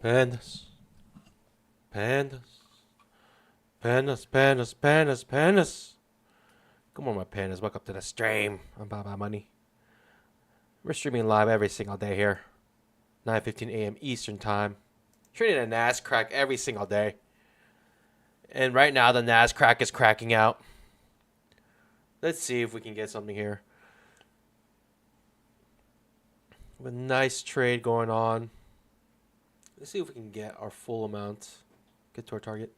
Pandas. Pandas. Pandas, pandas, pandas, pandas. Come on, my pandas. Welcome to the stream. I'm Baba Money. We're streaming live every single day here. 9:15 a.m. Eastern Time. Trading a Nascraq every single day. And right now, the Nascraq is cracking out. Let's see if we can get something here. With a nice trade going on. Let's see if we can get our full amount. Get to our target.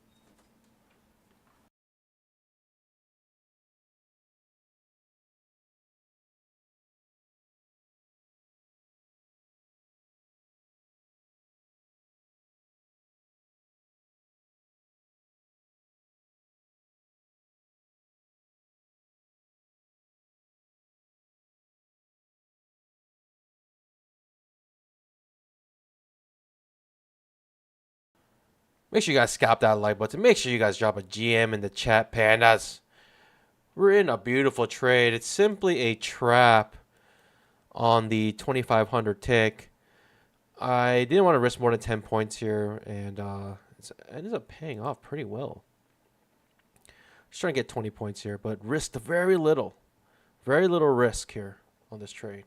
Make sure you guys scalp that like button. Make sure you guys drop a GM in the chat, pandas. We're in a beautiful trade. It's simply a trap on the 2500 tick. I didn't want to risk more than 10 points here, and it ended up paying off pretty well. Just trying to get 20 points here, but risked very little. Very little risk here on this trade.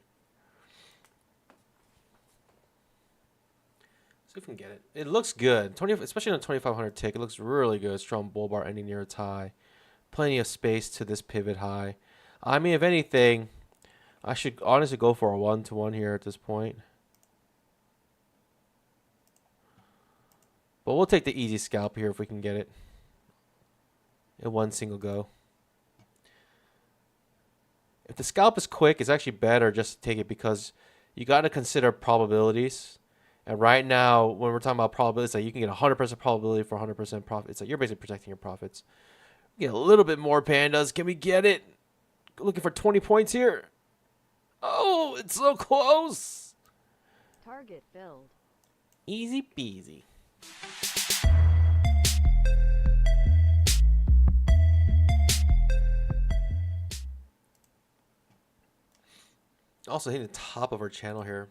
See if we can get it. It looks good, especially on a 2500 tick. It looks really good. Strong bull bar ending near its high. Plenty of space to this pivot high. I mean, if anything, I should honestly go for a 1-to-1 here at this point. But we'll take the easy scalp here if we can get it in one single go. If the scalp is quick, it's actually better just to take it because you got to consider probabilities. And right now, when we're talking about probabilities, like you can get 100% probability for 100% profit. It's like you're basically protecting your profits. Get a little bit more, pandas. Can we get it? Looking for 20 points here. Oh, it's so close. Target filled. Easy peasy. Also hitting the top of our channel here.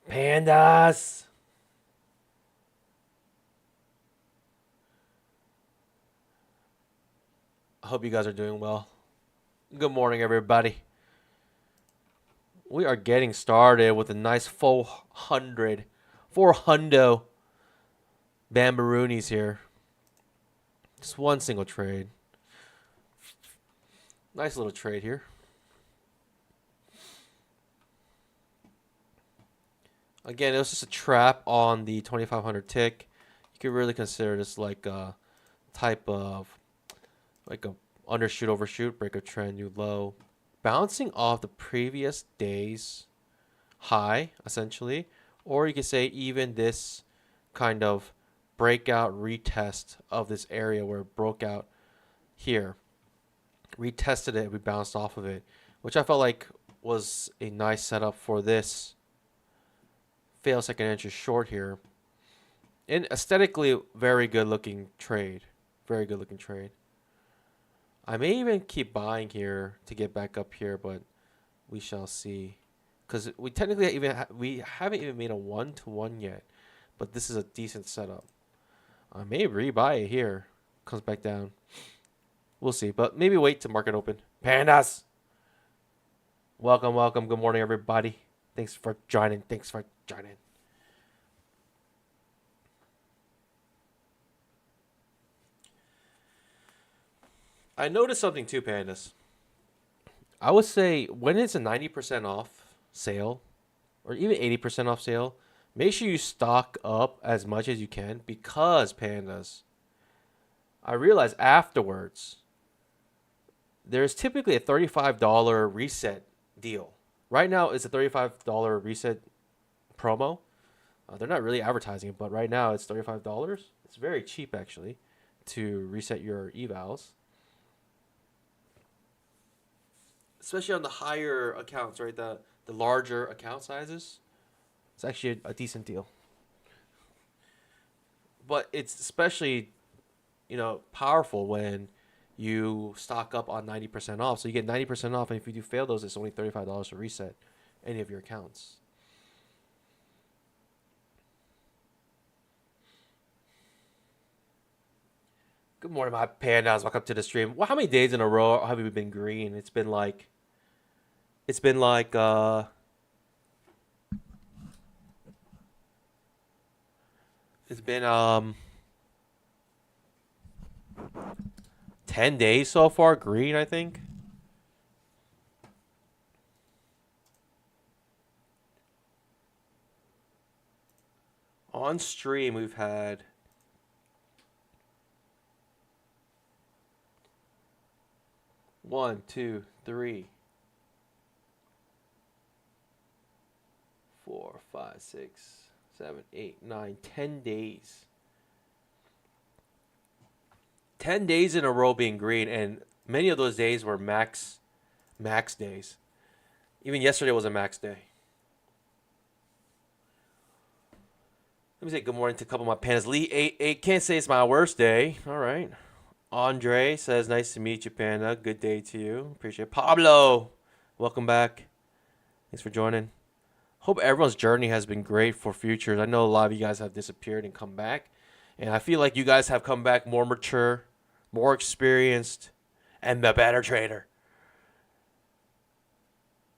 Pandas. I hope you guys are doing well. Good morning, everybody. We are getting started with a nice 400 Bambaroonies here. Just one single trade. Nice little trade here. Again, it was just a trap on the 2500 tick. You could really consider this like a type of like a undershoot, overshoot, break of trend, new low. Bouncing off the previous day's high, essentially. Or you could say even this kind of breakout retest of this area where it broke out here. Retested it, we bounced off of it, which I felt like was a nice setup for this fail second entry short here. And aesthetically, very good looking trade. Very good looking trade. I may even keep buying here to get back up here, but we shall see. Because we technically we haven't even made a 1-to-1 yet, but this is a decent setup. I may rebuy it here. Comes back down. We'll see, but maybe wait to market open. Pandas! Welcome, welcome. Good morning, everybody. Thanks for joining. I noticed something too, pandas. I would say when it's a 90% off sale, or even 80% off sale, make sure you stock up as much as you can because, pandas, I realized afterwards, there's typically a $35 reset deal. Right now, it's a $35 reset promo. They're not really advertising it, but right now it's $35. It's very cheap, actually, to reset your evals. Especially on the higher accounts, right? The larger account sizes. It's actually a decent deal. But it's especially, powerful when you stock up on 90% off. So you get 90% off, and if you do fail those, it's only $35 to reset any of your accounts. Good morning, my pandas. Welcome to the stream. Well, how many days in a row have we been green? It's been like it's been 10 days so far green, I think. On stream we've had 1, 2, 3, 4, 5, 6, 7, 8, 9, 10 days. 10 days in a row being green, and many of those days were max days. Even yesterday was a max day. Let me say good morning to a couple of my pandas. Lee 88 can't say it's my worst day. All right. Andre says nice to meet you, Panda. Good day to you. Appreciate it. Pablo, welcome back. Thanks for joining. Hope everyone's journey has been great for futures. I know a lot of you guys have disappeared and come back, and I feel like you guys have come back more mature, more experienced, and the better trader.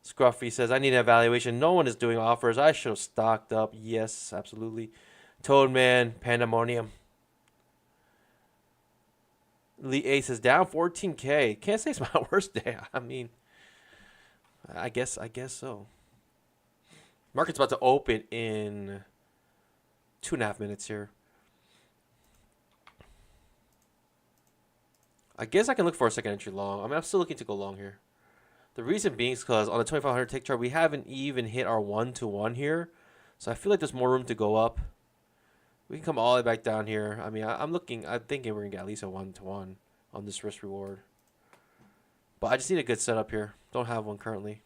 Scruffy says, I need an evaluation. No one is doing offers. I should have stocked up. Yes, absolutely. Toadman, Pandemonium. Lee A says, down 14K. Can't say it's my worst day. I mean, I guess so. Market's about to open in 2.5 minutes here. I guess I can look for a second entry long. I mean, I'm still looking to go long here. The reason being is because on the 2500 tick chart, we haven't even hit our 1-to-1 here. So I feel like there's more room to go up. We can come all the way back down here. I mean, I'm thinking we're going to get at least a 1-to-1 on this risk reward. But I just need a good setup here. Don't have one currently.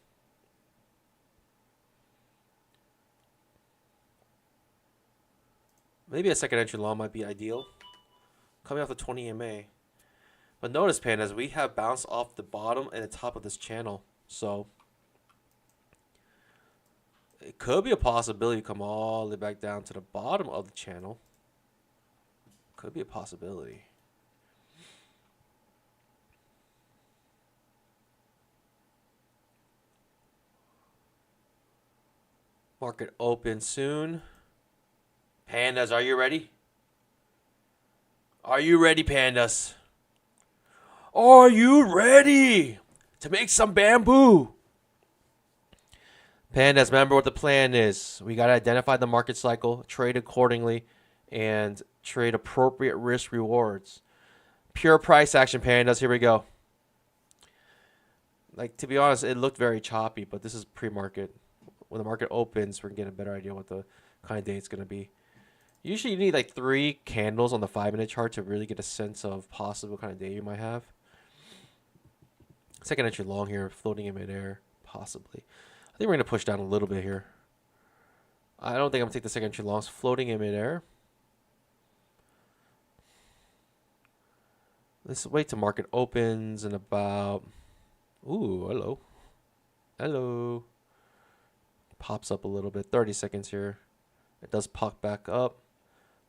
Maybe a second entry long might be ideal. Coming off the 20 EMA. But notice, pandas, we have bounced off the bottom and the top of this channel. So it could be a possibility to come all the way back down to the bottom of the channel. Could be a possibility. Market open soon. Pandas, are you ready? Are you ready, pandas? Are you ready to make some bamboo? Pandas, remember what the plan is. We got to identify the market cycle, trade accordingly, and trade appropriate risk rewards. Pure price action, pandas. Here we go. Like, to be honest, it looked very choppy, but this is pre-market. When the market opens, we're going to get a better idea what the kind of day it's going to be. Usually you need like 3 candles on the 5-minute chart to really get a sense of possible kind of day you might have. Second entry long here, floating in midair, possibly. I think we're going to push down a little bit here. I don't think I'm going to take the second entry longs. Floating in midair. Let's wait till market opens in about... Ooh, hello. Hello. Pops up a little bit. 30 seconds here. It does pop back up.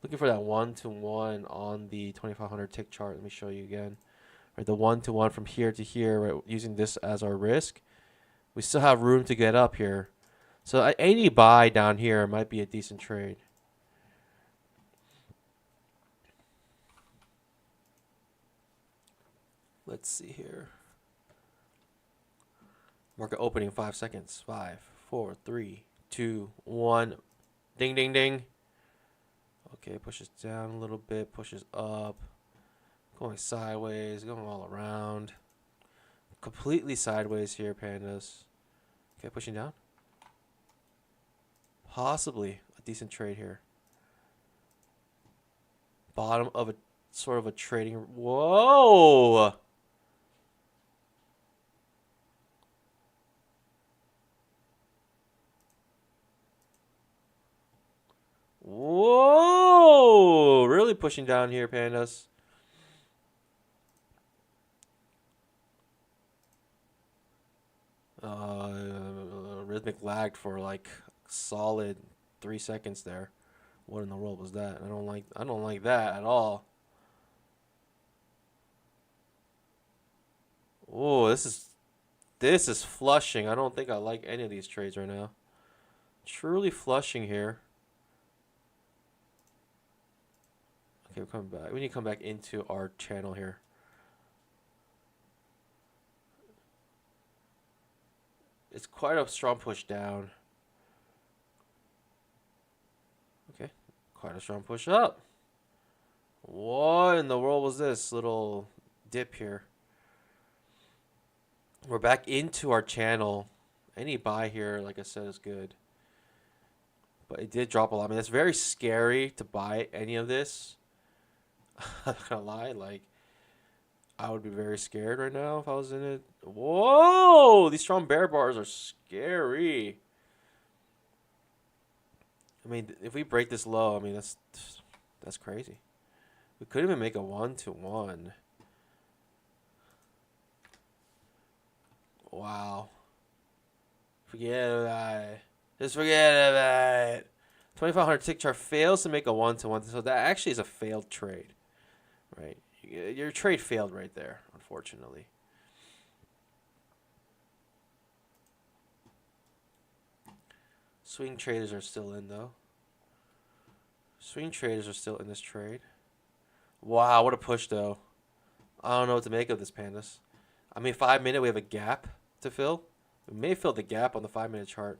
Looking for that 1-to-1 on the 2500 tick chart. Let me show you again. Right, the 1-to-1 from here to here, right, using this as our risk. We still have room to get up here. So any buy down here might be a decent trade. Let's see here. Market opening 5 seconds. 5, 4, 3, 2, 1. Ding, ding, ding. Okay, pushes down a little bit, pushes up. Going sideways, going all around. Completely sideways here, pandas. Okay, pushing down. Possibly a decent trade here. Bottom of a sort of a trading. Whoa! Whoa! Really pushing down here, pandas. Rhythmic lagged for like solid 3 seconds there. What in the world was that? I don't like that at all. Oh, this is flushing. I don't think I like any of these trades right now. Truly flushing here. Okay, we're coming back. We need to come back into our channel here. It's quite a strong push down. Okay, quite a strong push up. What in the world was this little dip here? We're back into our channel. Any buy here, like I said, is good. But it did drop a lot. I mean, it's very scary to buy any of this. I'm not gonna lie, like I would be very scared right now if I was in it. Whoa! These strong bear bars are scary. I mean, if we break this low, I mean that's crazy. We could even make a 1-to-1. Wow. Forget about it. Just forget about it. 2500 tick chart fails to make a 1-to-1, so that actually is a failed trade, right? Your trade failed right there, unfortunately. Swing traders are still in, though. Swing traders are still in this trade. Wow, what a push, though. I don't know what to make of this, Pandas. I mean, 5 minute, we have a gap to fill. We may fill the gap on the 5 minute chart.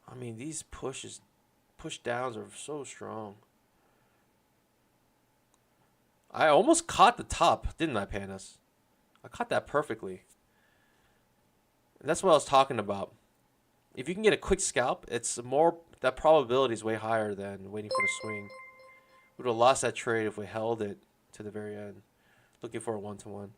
I mean, these push downs are so strong. I almost caught the top, didn't I, Pandas? I caught that perfectly. And that's what I was talking about. If you can get a quick scalp, it's more, that probability is way higher than waiting for the swing. We would have lost that trade if we held it to the very end. Looking for a 1-to-1.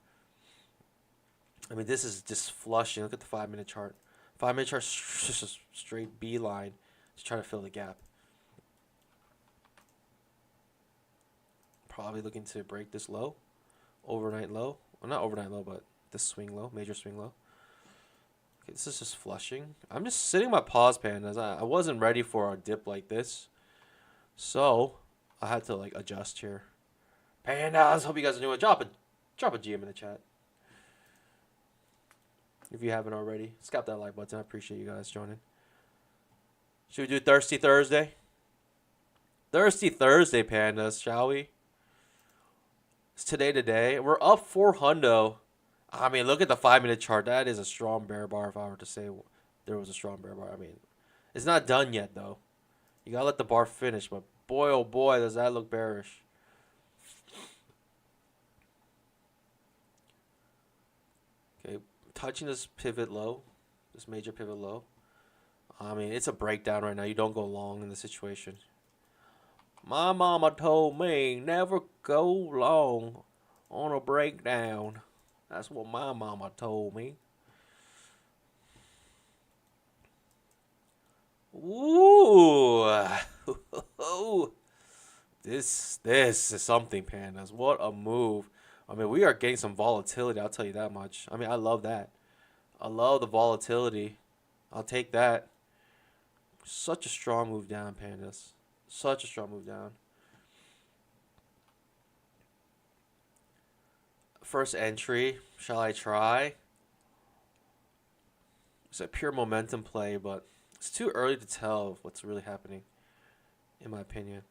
I mean, this is just flushing. Look at the 5 minute chart. 5 minute chart just a straight beeline to try to fill the gap. Probably looking to break this low. Overnight low. Well, not overnight low, but this swing low. Major swing low. Okay, this is just flushing. I'm just sitting my pause, Pandas. I wasn't ready for a dip like this. So, I had to like adjust here. Pandas, hope you guys are doing. Drop a GM in the chat if you haven't already. Scalp that like button. I appreciate you guys joining. Should we do Thirsty Thursday? Thirsty Thursday, Pandas, shall we? It's today. We're up 400. I mean, look at the 5 minute chart. That is a strong bear bar if I were to say there was a strong bear bar. I mean, it's not done yet, though. You got to let the bar finish, but boy, oh boy, does that look bearish. Okay, touching this pivot low, this major pivot low. I mean, it's a breakdown right now. You don't go long in the situation. My mama told me never go long on a breakdown. That's what my mama told me. Ooh. This is something, Pandas. What a move. I mean, we are getting some volatility, I'll tell you that much. I mean, I love that. I love the volatility. I'll take that. Such a strong move down, Pandas. Such a strong move down. First entry. Shall I try? It's a pure momentum play, but it's too early to tell what's really happening, in my opinion.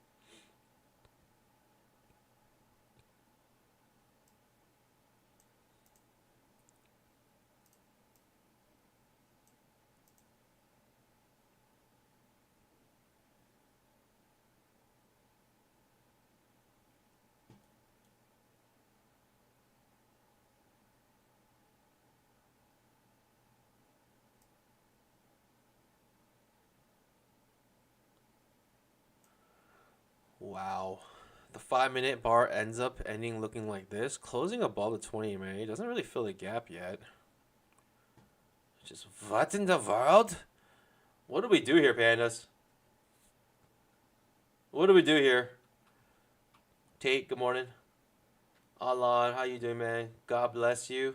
Wow. The 5 minute bar ends up ending looking like this. Closing above the 20 EMA. Doesn't really fill the gap yet. Just what in the world? What do we do here, Pandas? What do we do here? Tate, good morning. Allah, how you doing, man? God bless you.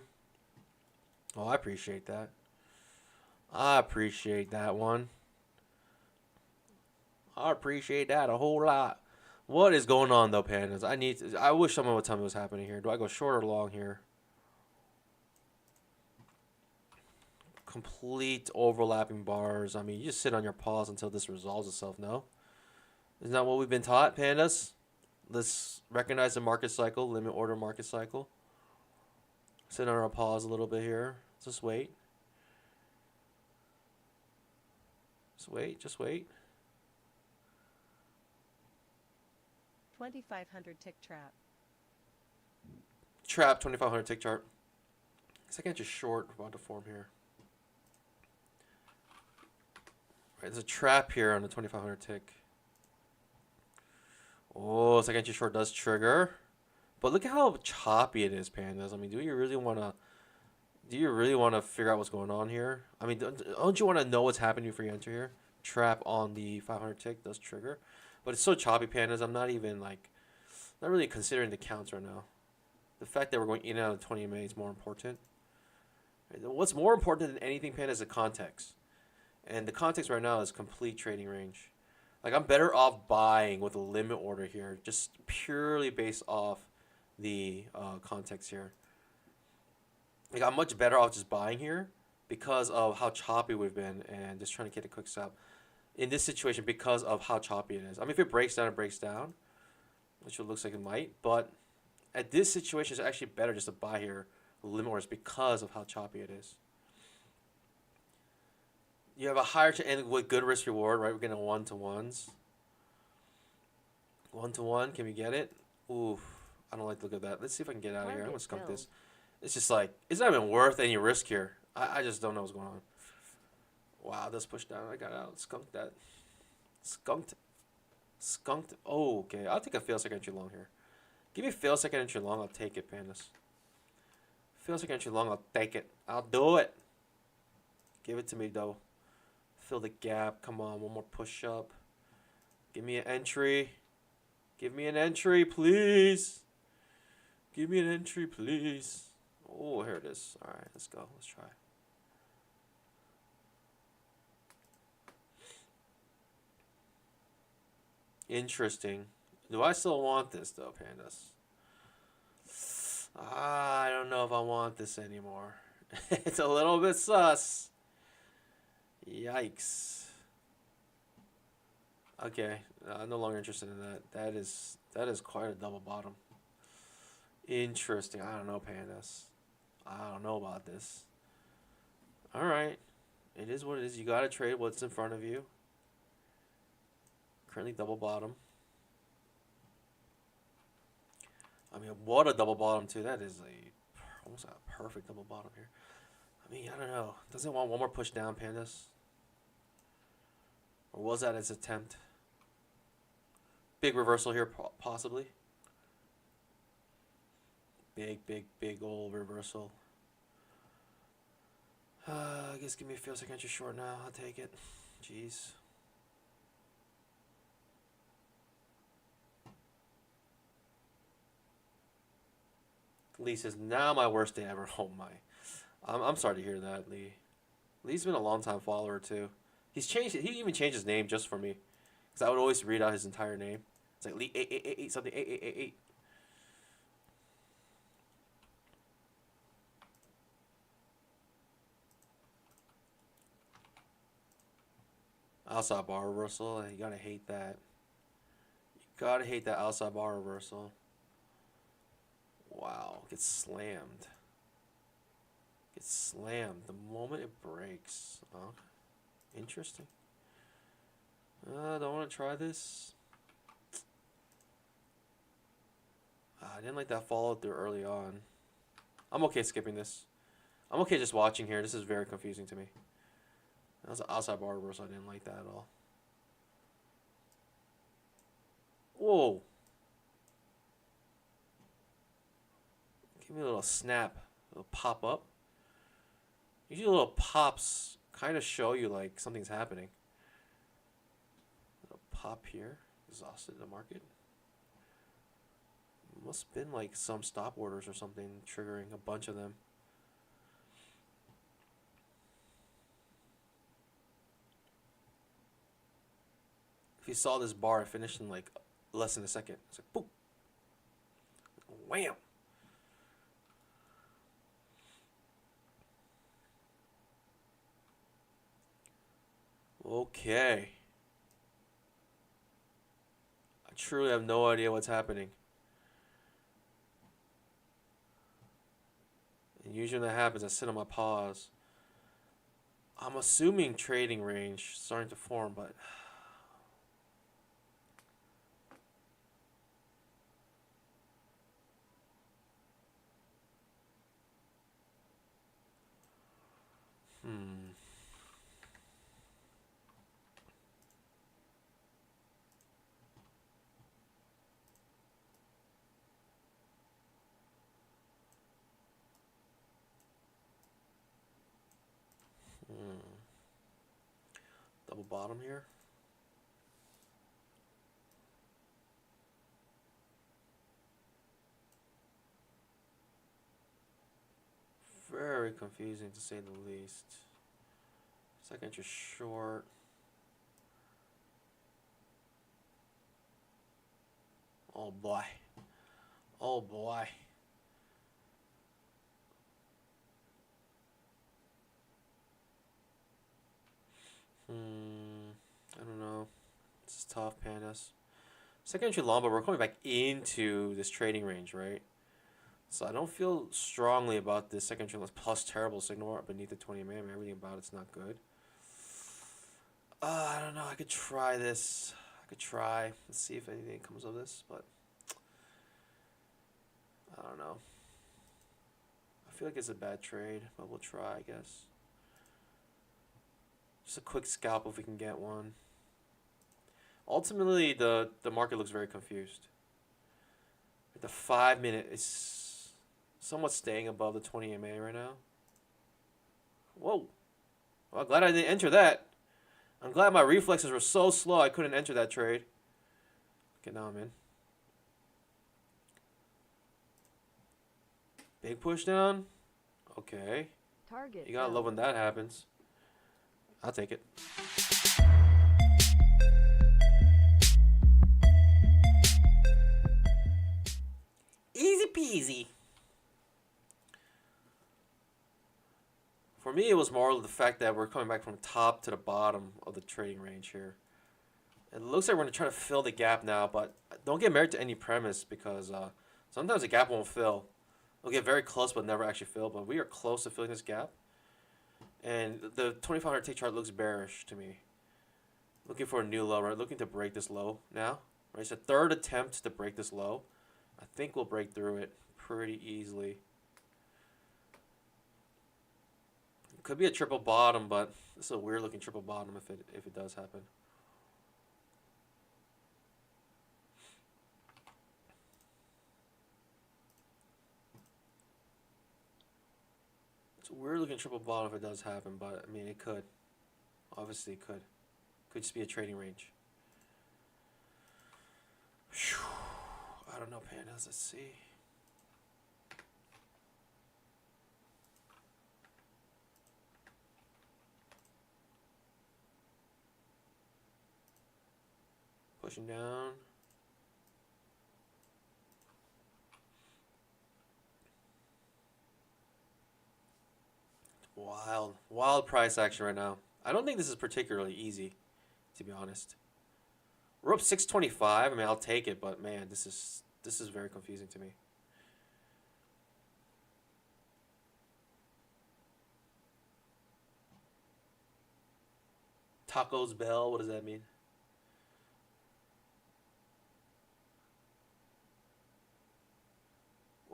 Oh, I appreciate that. I appreciate that one. I appreciate that a whole lot. What is going on though, pandas? I wish someone would tell me what's happening here. Do I go short or long here? Complete overlapping bars. I mean, you just sit on your paws until this resolves itself, no? Isn't that what we've been taught, pandas? Let's recognize the market cycle, limit order market cycle. Sit on our paws a little bit here. Just wait. Just wait, just wait. 2500 tick trap. Trap 2500 tick chart. Second just short about to form here. Right, there's a trap here on the 2500 tick. Oh, second inch short does trigger. But look at how choppy it is, pandas. I mean, do you really want to figure out what's going on here? I mean, don't you want to know what's happening before you enter here? Trap on the 500 tick does trigger. But it's so choppy, pandas. I'm not even like, not really considering the counts right now. The fact that we're going in and out of 20 MA is more important. What's more important than anything, pandas, is the context. And the context right now is complete trading range. Like, I'm better off buying with a limit order here, just purely based off the context here. Like, I'm much better off just buying here because of how choppy we've been and just trying to get a quick stop. In this situation, because of how choppy it is. I mean, if it breaks down, it breaks down, which it looks like it might. But at this situation, it's actually better just to buy here with limit orders because of how choppy it is. You have a higher chance with good risk reward, right? We're getting 1-to-1s. 1-to-1, can we get it? Oof, I don't like the look of that. Let's see if I can get out of here. I'm gonna skunk this. It's just like, it's not even worth any risk here. I just don't know what's going on. Wow, this push down. I got out. Skunked that. Skunked. Skunked. Oh, okay. I'll take a fail second entry long here. Give me a fail second entry long. I'll take it, pandas. Fail second entry long. I'll take it. I'll do it. Give it to me, though. Fill the gap. Come on. One more push up. Give me an entry. Give me an entry, please. Give me an entry, please. Oh, here it is. All right, let's go. Let's try. Interesting. Do I still want this, though, pandas? I don't know if I want this anymore. It's a little bit sus. Yikes. Okay, I'm no longer interested in that. That is quite a double bottom. Interesting. I don't know, pandas. I don't know about this. All right. It is what it is. You got to trade what's in front of you. Currently double bottom. I mean, what a double bottom, too. That is almost a perfect double bottom here. I mean, I don't know. Doesn't it want one more push down, pandas? Or was that its attempt? Big reversal here, possibly. Big old reversal. I guess give me a fail second entry short now. I'll take it. Jeez. Lee says, now my worst day ever. Oh my. I'm sorry to hear that, Lee. Lee's been a long time follower too. He's changed. He even changed his name just for me, because I would always read out his entire name. It's like Lee 8888 something 8888. Outside bar reversal. You gotta hate that. You gotta hate that outside bar reversal. Wow, gets slammed. Gets slammed the moment it breaks. Oh, interesting. I don't want to try this. I didn't like that follow through early on. I'm okay skipping this. I'm okay just watching here. This is very confusing to me. That was an outside bar reversal. I didn't like that at all. Whoa. Give me a little snap. A little pop up. Usually little pops kind of show you like something's happening. A little pop here. Exhausted the market. Must have been like some stop orders or something triggering a bunch of them. If you saw this bar, it finished in like less than a second. It's like boom, wham. Okay. I truly have no idea what's happening. And usually when that happens, I sit on my paws. I'm assuming trading range starting to form, but hmm. Hmm. Double bottom here. Very confusing to say the least. Second entry short. Oh boy. Oh boy. I don't know. This is tough, pandas. Second entry long, but we're coming back into this trading range, right? So I don't feel strongly about this second entry plus terrible signal beneath the 20 MA. Everything about it's not good. I don't know. I could try this. I could try. Let's see if anything comes of this, but I don't know. I feel like it's a bad trade, but we'll try, I guess. Just a quick scalp if we can get one. Ultimately, the market looks very confused. The 5 minute is somewhat staying above the 20 MA right now. Whoa. Well, I'm glad I didn't enter that. I'm glad my reflexes were so slow I couldn't enter that trade. Okay, now I'm in. Big push down. Okay. Target You gotta love when that happens. I'll take it. Easy peasy. For me, it was more of the fact that we're coming back from top to the bottom of the trading range here. It looks like we're going to try to fill the gap now, but don't get married to any premise because sometimes the gap won't fill. We'll get very close but never actually fill, but we are close to filling this gap. And the 2500 tick chart looks bearish to me. Looking for a new low, right? Looking to break this low now. Right? It's a third attempt to break this low. I think we'll break through it pretty easily. It could be a triple bottom, but this is a weird looking triple bottom if it does happen. It's a weird looking triple bottom if it does happen, but I mean it could. Obviously it could. Could just be a trading range. Whew. I don't know, pandas. Let's see. Pushing down. Wild price action right now. I don't think this is particularly easy, to be honest. We're up 625. I mean, I'll take it, but man, this is very confusing to me. Tacos Bell, what does that mean?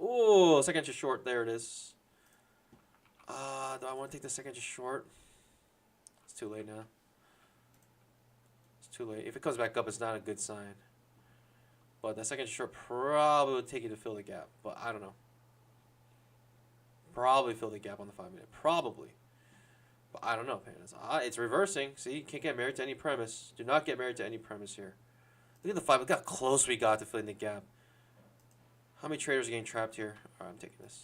Oh, second inch short. There it is. Do I want to take the second inch short? It's too late now. It's too late. If it comes back up, it's not a good sign. But that second short probably would take you to fill the gap. But I don't know. Probably fill the gap on the 5 minute. Probably. But I don't know, pandas. It's reversing. See, you can't get married to any premise. Do not get married to any premise here. Look at the 5. Look how close we got to filling the gap. How many traders are getting trapped here? Alright, I'm taking this.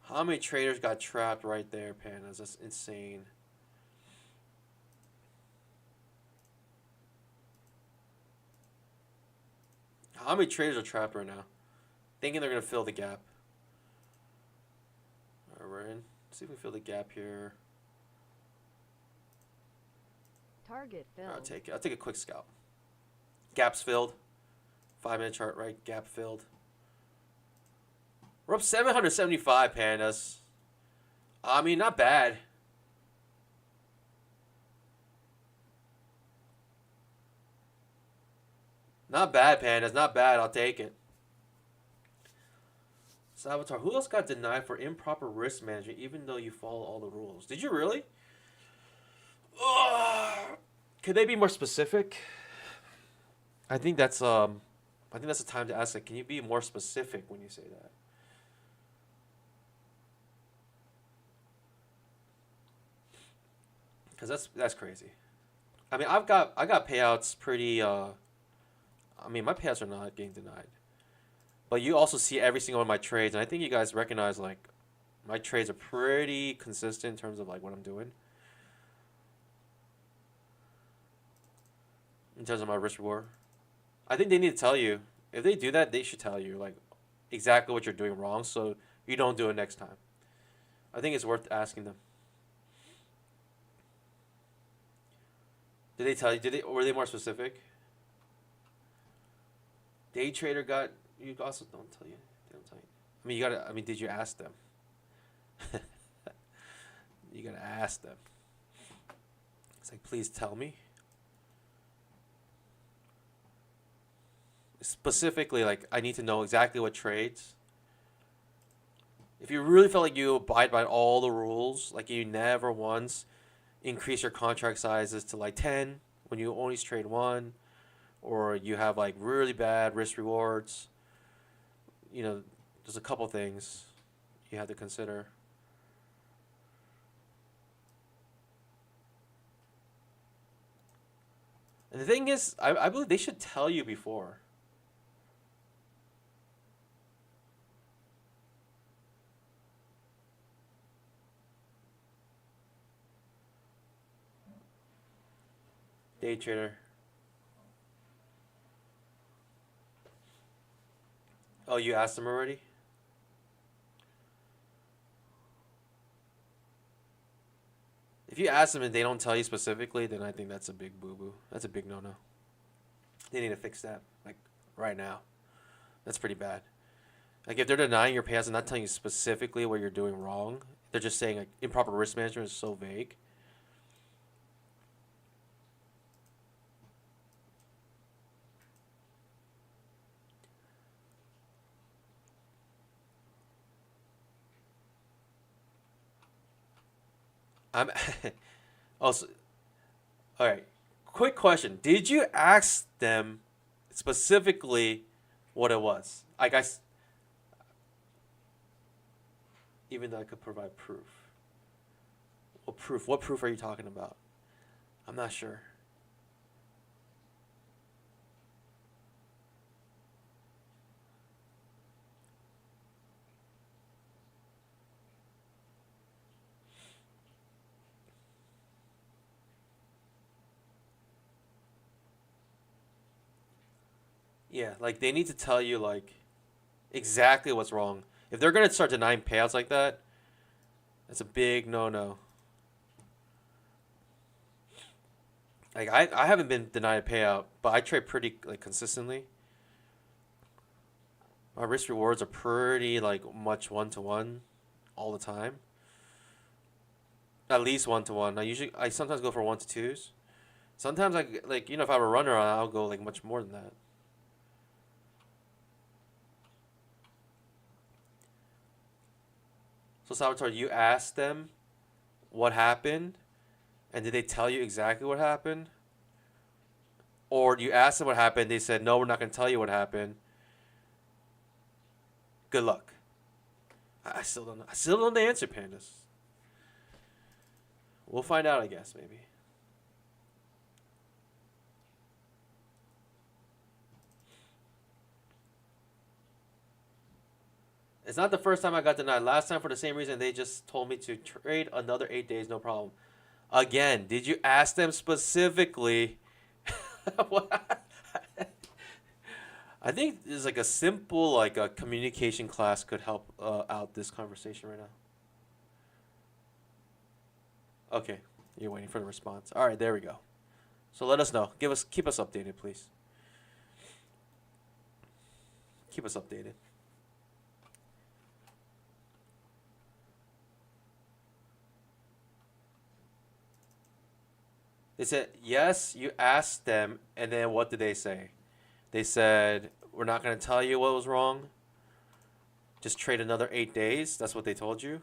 How many traders got trapped right there, Pandas? That's insane. How many traders are trapped right now? Thinking they're going to fill the gap. Alright, we're in. Let's see if we fill the gap here. Target filled. I'll take it. I'll take a quick scalp. Gaps filled. 5-minute chart, right? Gap filled. We're up 775, Pandas. I mean, not bad. Not bad, Pandas. Not bad. I'll take it. Saboteur. Who else got denied for improper risk management even though you follow all the rules? Did you really? Ugh. Could they be more specific? I think that's the time to ask it. Can you be more specific when you say that? Because that's crazy. I mean, I got payouts pretty. I mean, my payouts are not getting denied. But you also see every single one of my trades, and I think you guys recognize like my trades are pretty consistent in terms of like what I'm doing. In terms of my risk reward. I think they need to tell you. If they do that, they should tell you like exactly what you're doing wrong so you don't do it next time. I think it's worth asking them. Did they tell you? Were they more specific? Day trader got you also don't tell you. They don't tell you. I mean you gotta did you ask them? You gotta ask them. It's like please tell me. Specifically, like I need to know exactly what trades. If you really felt like you abide by all the rules, like you never once increase your contract sizes to like 10 when you only trade one, or you have like really bad risk rewards, you know, there's a couple things you have to consider. And the thing is, I believe they should tell you before. Day trader. Oh, you asked them already? If you ask them and they don't tell you specifically, then I think that's a big boo-boo. That's a big no-no. They need to fix that, like, right now. That's pretty bad. Like, if they're denying your payouts and not telling you specifically what you're doing wrong, they're just saying, like, improper risk management is so vague. I'm oh, so, all right. Quick question: did you ask them specifically what it was? Like even though I could provide proof. What proof? What proof are you talking about? I'm not sure. Yeah, like they need to tell you like exactly what's wrong. If they're gonna start denying payouts like that, that's a big no-no. Like I haven't been denied a payout, but I trade pretty like consistently. My risk rewards are pretty like much 1-to-1 all the time. At least 1-to-1. I sometimes go for 1-to-2s. Sometimes I like if I have a runner on, I'll go like much more than that. So Salvatore, you asked them what happened, and did they tell you exactly what happened? Or you asked them what happened, they said, no, we're not going to tell you what happened. Good luck. I still don't know. I still don't know the answer, Pandas. We'll find out, I guess, maybe. It's not the first time I got denied. Last time for the same reason, they just told me to trade another 8 days, no problem. Again, did you ask them specifically? What? I think there's like a simple like a communication class could help out this conversation right now. Okay, you're waiting for the response. All right, there we go. So let us know. Keep us updated, please. Keep us updated. They said, yes, you asked them, and then what did they say? They said, we're not going to tell you what was wrong. Just trade another 8 days. That's what they told you.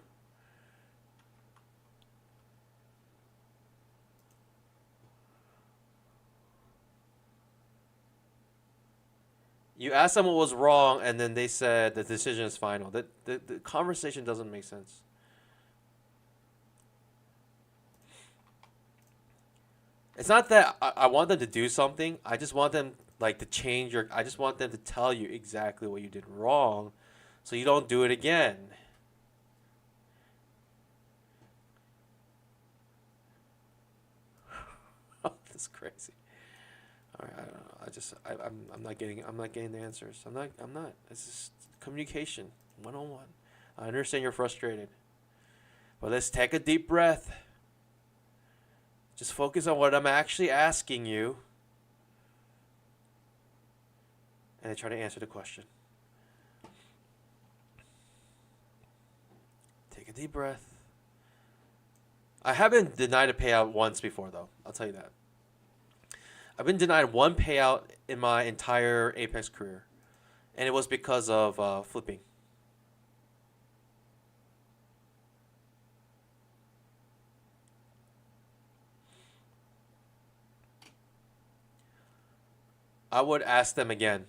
You asked them what was wrong, and then they said the decision is final. The conversation doesn't make sense. It's not that I want them to do something. I just want them like to change your. I just want them to tell you exactly what you did wrong, so you don't do it again. That's crazy. All right, I don't know. I'm not getting the answers. I'm not. It's just communication, 101. I understand you're frustrated, but let's take a deep breath. Just focus on what I'm actually asking you, and then try to answer the question. Take a deep breath. I haven't denied a payout once before, though. I'll tell you that. I've been denied one payout in my entire Apex career, and it was because of flipping. I would ask them again.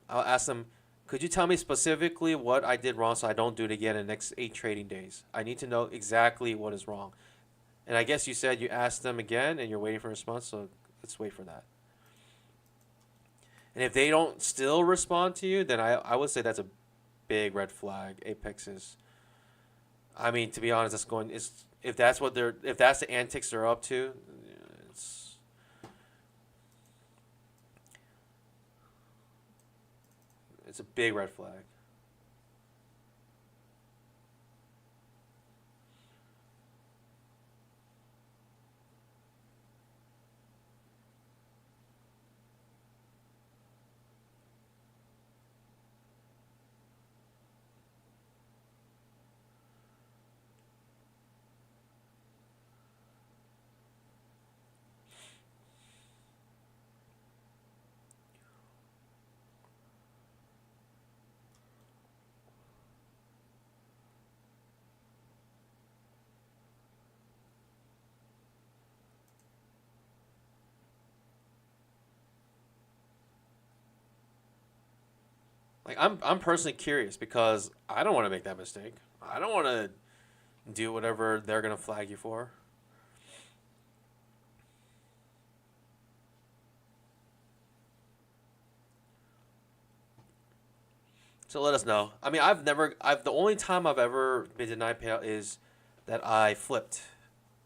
I'll ask them, could you tell me specifically what I did wrong so I don't do it again in the next 8 trading days? I need to know exactly what is wrong. And I guess you said you asked them again and you're waiting for a response, so let's wait for that. And if they don't still respond to you, then I would say that's a big red flag. Apex is. I mean, to be honest, if that's the antics they're up to, it's it's a big red flag. Like I'm personally curious because I don't want to make that mistake. I don't want to do whatever they're gonna flag you for. So let us know. I mean, the only time I've ever been denied payout is that I flipped.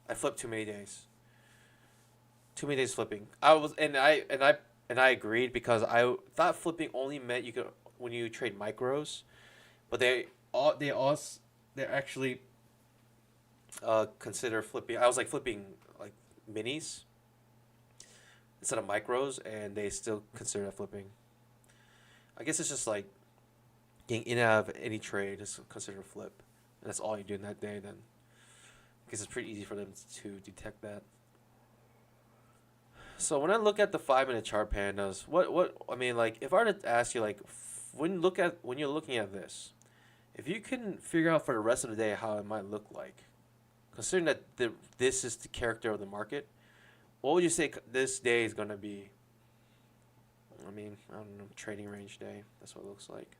I flipped too many days. Too many days flipping. I agreed because I thought flipping only meant you could when you trade micros, but they actually consider flipping. I was like flipping like minis instead of micros, and they still consider that flipping. I guess it's just like getting in and out of any trade is considered a flip, and that's all you do in that day. Then, because it's pretty easy for them to detect that. So when I look at the 5 minute chart pandas, what I mean, like if I were to ask you, like when you're looking at this, if you can figure out for the rest of the day how it might look like, considering that this is the character of the market, what would you say this day is gonna be? I mean, I don't know, trading range day. That's what it looks like.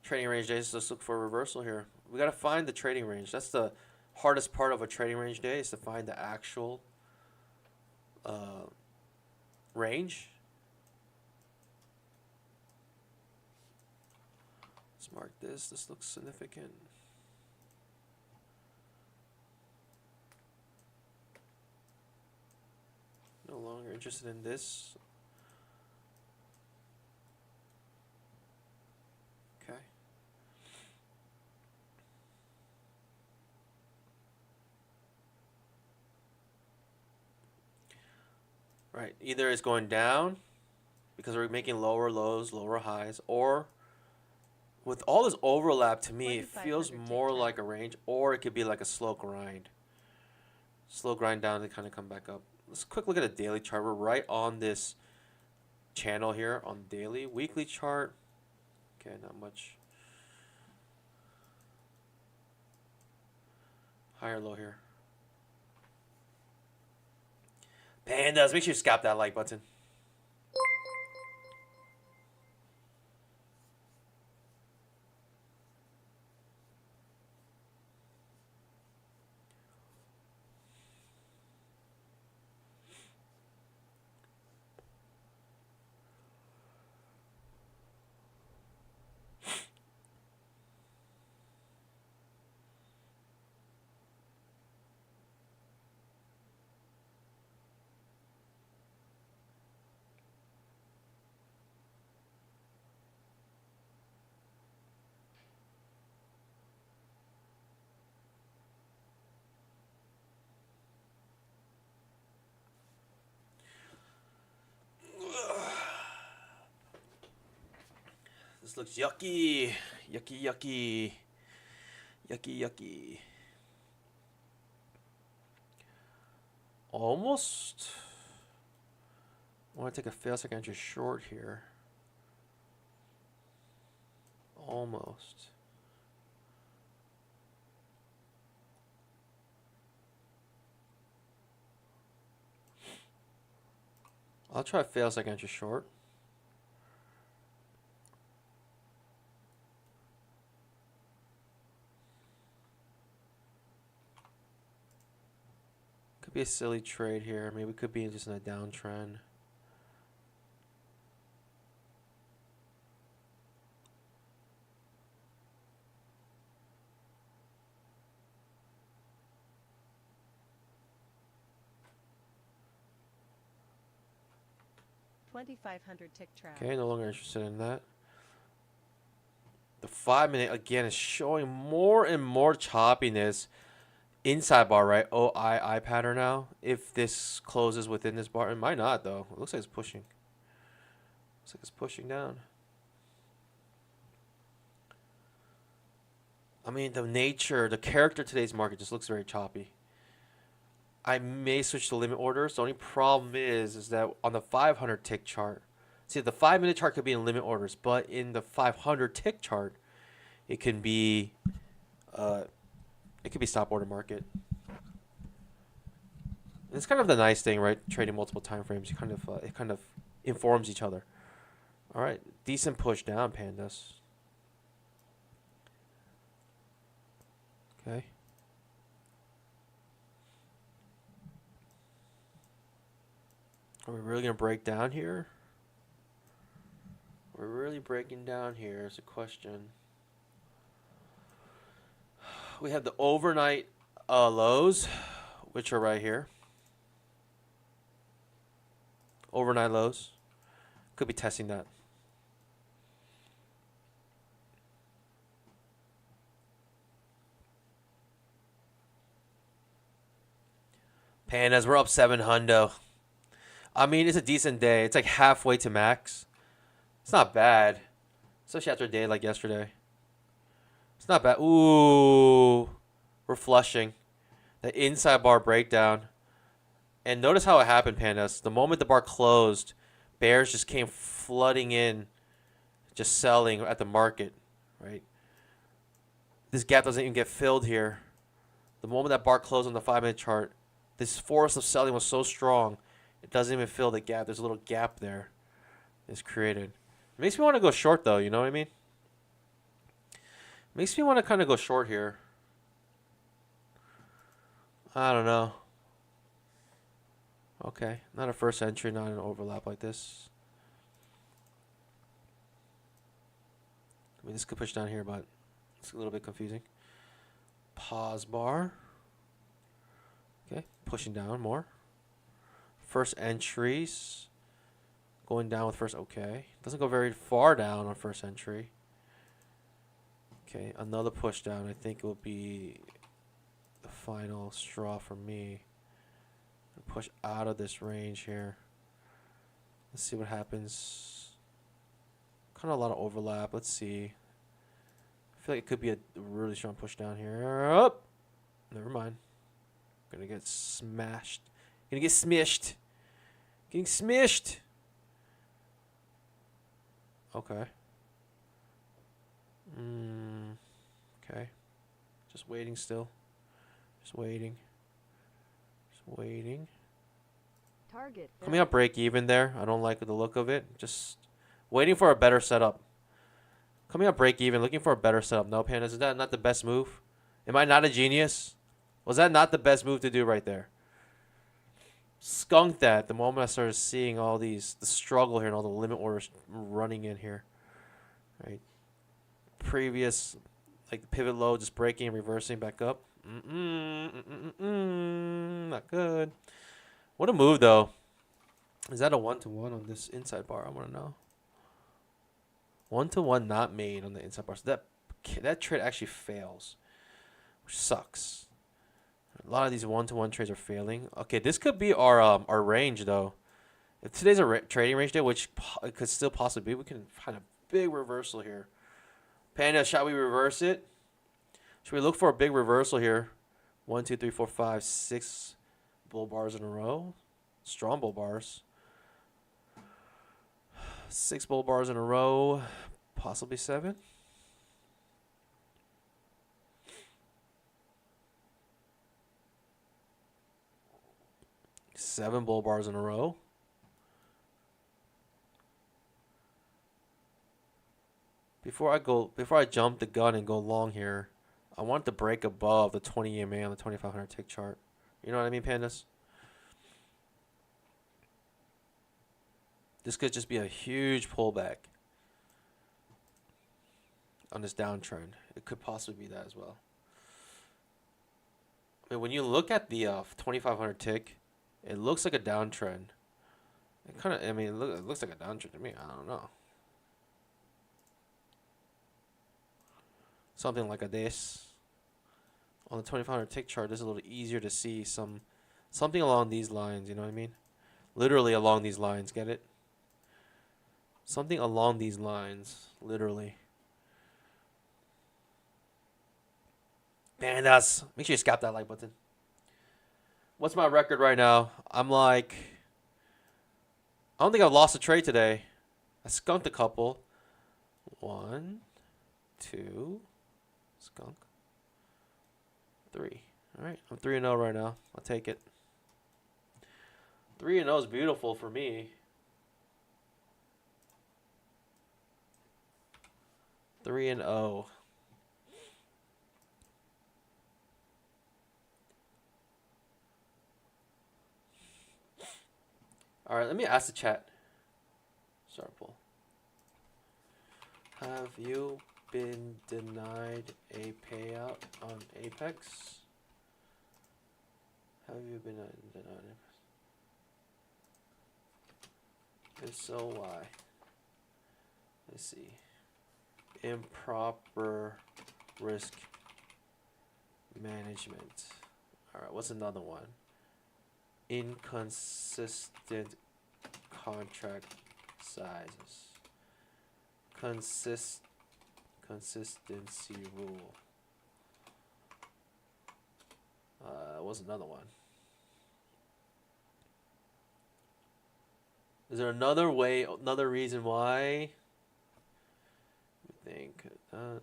Trading range days. Let's look for a reversal here. We gotta find the trading range. That's the hardest part of a trading range day is to find the actual range. Let's mark this. This looks significant. No longer interested in this. Okay. Right. Either it's going down because we're making lower lows, lower highs, or with all this overlap, to me, it feels more like a range, or it could be like a slow grind. Slow grind down to kind of come back up. Let's quick look at a daily chart. We're right on this channel here on daily. Weekly chart. Okay, not much. High or low here. Pandas, make sure you scalp that like button. This looks yucky. Yucky, yucky. Yucky, yucky. Almost. I want to take a fail second entry short here. Almost. I'll try a fail second entry short. Could be a silly trade here. Maybe we could be just in a downtrend. tick trap. Okay, no longer interested in that. The 5 minute again is showing more and more choppiness inside bar, right? OII pattern now. If this closes within this bar, it might not though. It looks like it's pushing. Looks like it's pushing down. I mean, the nature, the character of today's market just looks very choppy. I may switch to limit orders. The only problem is that on the 500 tick chart, see, the 5 minute chart could be in limit orders, but in the 500 tick chart, it can be, stop order market. And it's kind of the nice thing, right? Trading multiple time frames, you kind of it kind of informs each other. All right, decent push down, pandas. Okay. Are we really gonna break down here? We're really breaking down here is a question. We have the overnight lows, which are right here. Overnight lows. Could be testing that. Pandas, we're up 7 hundo. I mean, it's a decent day. It's like halfway to max. It's not bad. Especially after a day like yesterday. It's not bad. Ooh. We're flushing. The inside bar breakdown. And notice how it happened, Pandas. The moment the bar closed, bears just came flooding in, just selling at the market, right? This gap doesn't even get filled here. The moment that bar closed on the 5 minute chart, this force of selling was so strong, it doesn't even fill the gap. There's a little gap there. It's created. It makes me want to go short, though. You know what I mean? Makes me want to kind of go short here. I don't know. Okay. Not a first entry, not an overlap like this. mean, this could push down here, but it's a little bit confusing. Pause bar. Okay, pushing down more. First entries. Going down with first, okay. Doesn't go very far down on first entry. Okay, another push down. I think it will be the final straw for me. Push out of this range here. Let's see what happens. Kind of a lot of overlap. Let's see. I feel like it could be a really strong push down here. Up. Never mind. Gonna get smashed. Gonna get smished. Getting smished. Okay. Okay. Just waiting still. Just waiting. Just waiting. Target Coming filled. out break even there. I don't like the look of it. Just waiting for a better setup. Coming out break even, looking for a better setup. No, Pandas, is that not the best move? Am I not a genius? Was that not the best move to do right there? Skunked that the moment I started seeing all the struggle here and all the limit orders running in here. Right. Previous, like the pivot low, just breaking and reversing back up. Not good. What a move though. Is that a 1-to-1 on this inside bar? I want to know. 1-to-1 not made on the inside bar. So that trade actually fails, which sucks. A lot of these 1-to-1 trades are failing. Okay, this could be our range though. If today's a trading range day, which it could still possibly be, we can find a big reversal here. Panda, shall we reverse it? Should we look for a big reversal here? 1, 2, 3, 4, 5, 6 bull bars in a row. Strong bull bars. 6 bull bars in a row. Possibly 7. Seven bull bars in a row. Before I jump the gun and go long here, I want to break above the 20 EMA on the 2500 tick chart. You know what I mean, Pandas? This could just be a huge pullback on this downtrend. It could possibly be that as well. I mean, when you look at the 2500 tick, it looks like a downtrend. It kind of, I mean, it looks like a downtrend to me. I don't know. Something like a this. On the 2500 tick chart, this is a little easier to see something along these lines, you know what I mean? Literally along these lines, get it? Something along these lines, literally. Pandas, make sure you scalp that like button. What's my record right now? I'm like, I don't think I've lost a trade today. I skunked a couple. 1, 2, skunk. 3. All right, I'm 3-0 right now. I'll take it. 3-0 is beautiful for me. 3-0. All right, let me ask the chat. Sorry, Paul. Have you been denied a payout on Apex? Have you been denied? If so, why? Let's see. Improper risk management. All right, what's another one? Inconsistent contract sizes. Consistency rule. What's another one? Is there another way, another reason why? I think. Alright,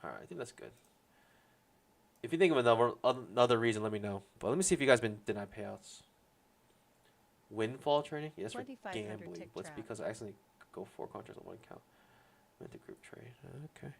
I think that's good. If you think of another reason, let me know. But let me see if you guys been denied payouts. Windfall trading? Yes, for gambling. But it's because I accidentally go 4 contracts on 1 account. Meant the group trade. Okay.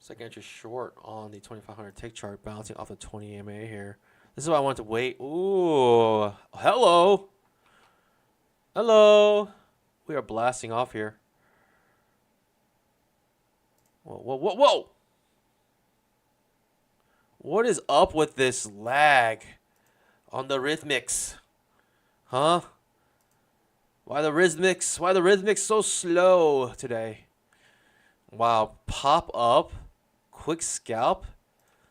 Second entry short on the 2500 tick chart, bouncing off the 20 EMA here. This is why I wanted to wait. Ooh, hello. Hello. We are blasting off here. Whoa, whoa, whoa, whoa. What is up with this lag on the rhythmics? Huh? Why the rhythmics? Why the rhythmics so slow today? Wow, pop up, quick scalp.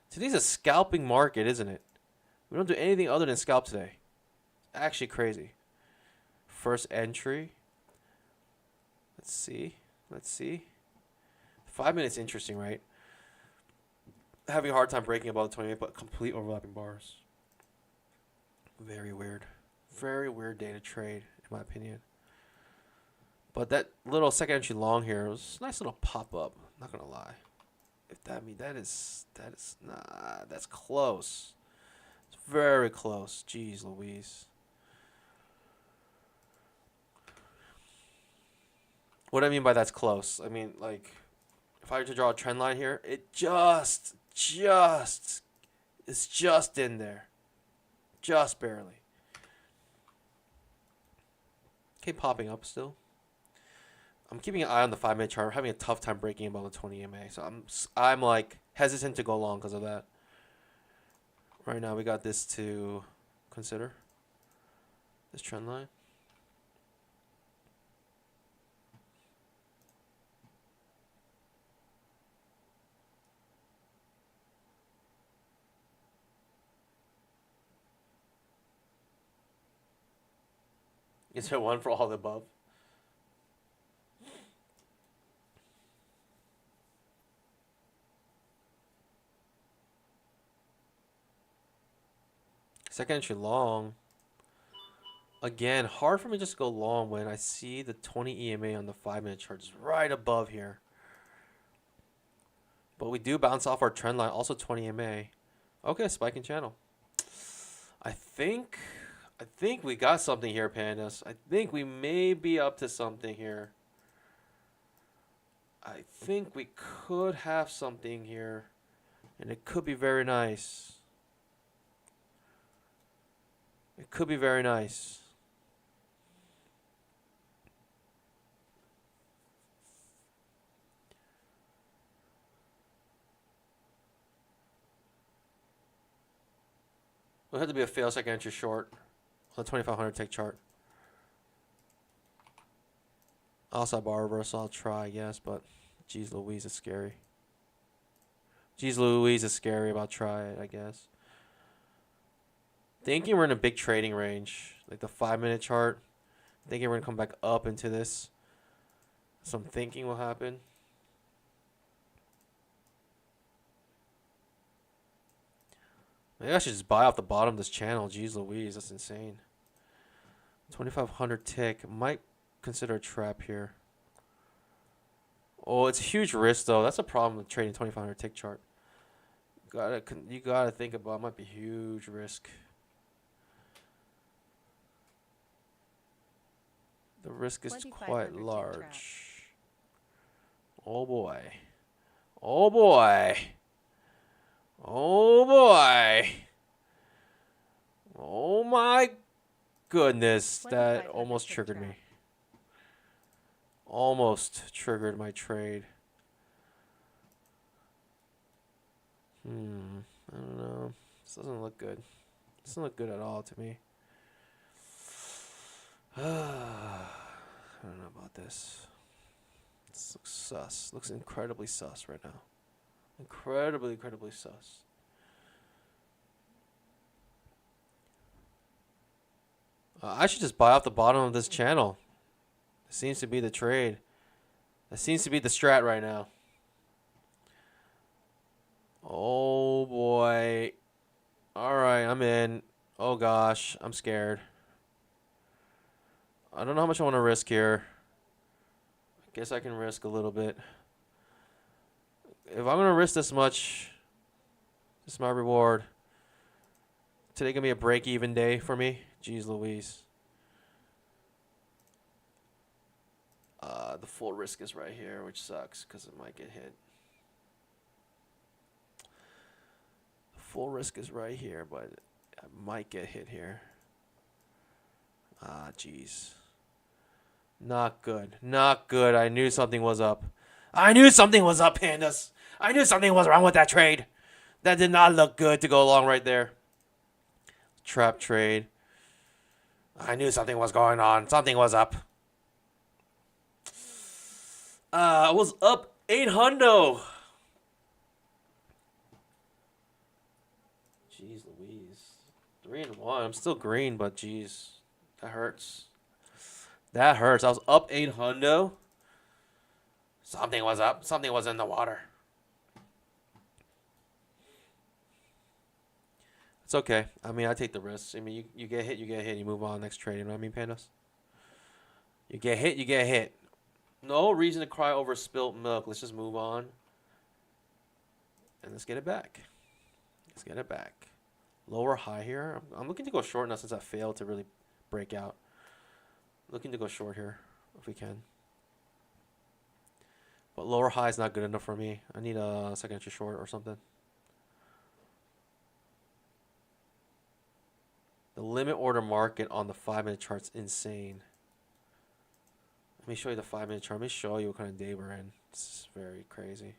Today's a scalping market, isn't it? We don't do anything other than scalp today. Actually crazy. First entry. Let's see. Let's see. 5 minutes interesting, right? Having a hard time breaking above the 28, but complete overlapping bars. Very weird. Very weird day to trade, in my opinion. But that little second entry long here was a nice little pop up. Not gonna lie. If that means that is nah, that's close. It's very close. Jeez Louise. What I mean by that's close, I mean like if I were to draw a trend line here, it just it's just in there. Just barely. Keep popping up still. I'm keeping an eye on the 5-minute chart. I'm having a tough time breaking above the 20 EMA, so I'm like hesitant to go long because of that. Right now we got this to consider. This trend line. Is there one for all the above? Second entry long. Again, hard for me just to go long when I see the 20 EMA on the 5-minute chart is right above here. But we do bounce off our trend line, also 20 EMA. Okay, spiking channel. I think we got something here, Pandas. I think we may be up to something here. I think we could have something here. And it could be very nice. It could be very nice. It'll have to be a fail second entry short on the 2500 tick chart. Also bar reversal, I'll try, I guess, but geez Louise is scary. Geez Louise is scary about try it, I guess. Thinking we're in a big trading range, like the 5-minute chart. Thinking we're gonna come back up into this. Some thinking will happen. Maybe I should just buy off the bottom of this channel. Jeez Louise, that's insane. 2500 tick. Might consider a trap here. Oh, it's a huge risk though. That's a problem with trading 2500 tick chart. You gotta think about it. Might be huge risk. The risk is quite large. Oh boy. Oh boy. Oh boy. Oh my goodness. That almost triggered me. Almost triggered my trade. I don't know. This doesn't look good. This doesn't look good at all to me. I don't know about this. This looks sus. Looks incredibly sus right now. Incredibly sus. I should just buy off the bottom of this channel. It seems to be the trade. That seems to be the strat right now. Oh boy. Alright, I'm in. Oh gosh, I'm scared. I don't know how much I want to risk here. I guess I can risk a little bit. If I'm going to risk this much, this is my reward. Today going to be a break-even day for me. Jeez Louise. The full risk is right here, which sucks because it might get hit. Full risk is right here, but I might get hit here. Ah, jeez. Not good. Not good. I knew something was up. I knew something was up, pandas. I knew something was wrong with that trade. That did not look good to go along right there. Trap trade. I knew something was going on. Something was up. I was up 800. Jeez Louise. 3-1. I'm still green, but jeez. That hurts. That hurts. I was up 800. Something was up. Something was in the water. It's okay. I mean, I take the risks. I mean, you get hit, you move on next trade. You know what I mean, Pandas? You get hit, you get hit. No reason to cry over spilt milk. Let's just move on. And let's get it back. Let's get it back. Lower high here. I'm looking to go short now since I failed to really break out. Looking to go short here if we can. But lower high is not good enough for me. I need a second entry short or something. The limit order market on the 5-minute chart's insane. Let me show you the 5-minute chart. Let me show you what kind of day we're in. This is very crazy.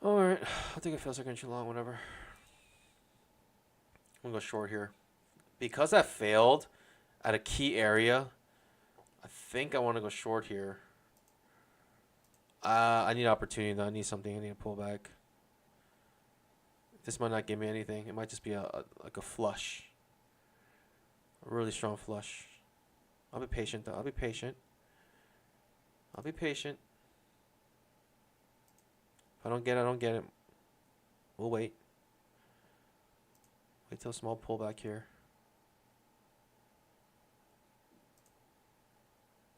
Alright, I'll take a fail second entry long, whatever. I'm going to go short here. Because that failed at a key area, I think I want to go short here. I need opportunity though. I need something. I need a pullback. This might not give me anything. It might just be like a flush. A really strong flush. I'll be patient though. I'll be patient. I'll be patient. If I don't get it, I don't get it. We'll wait. Wait till a small pullback here.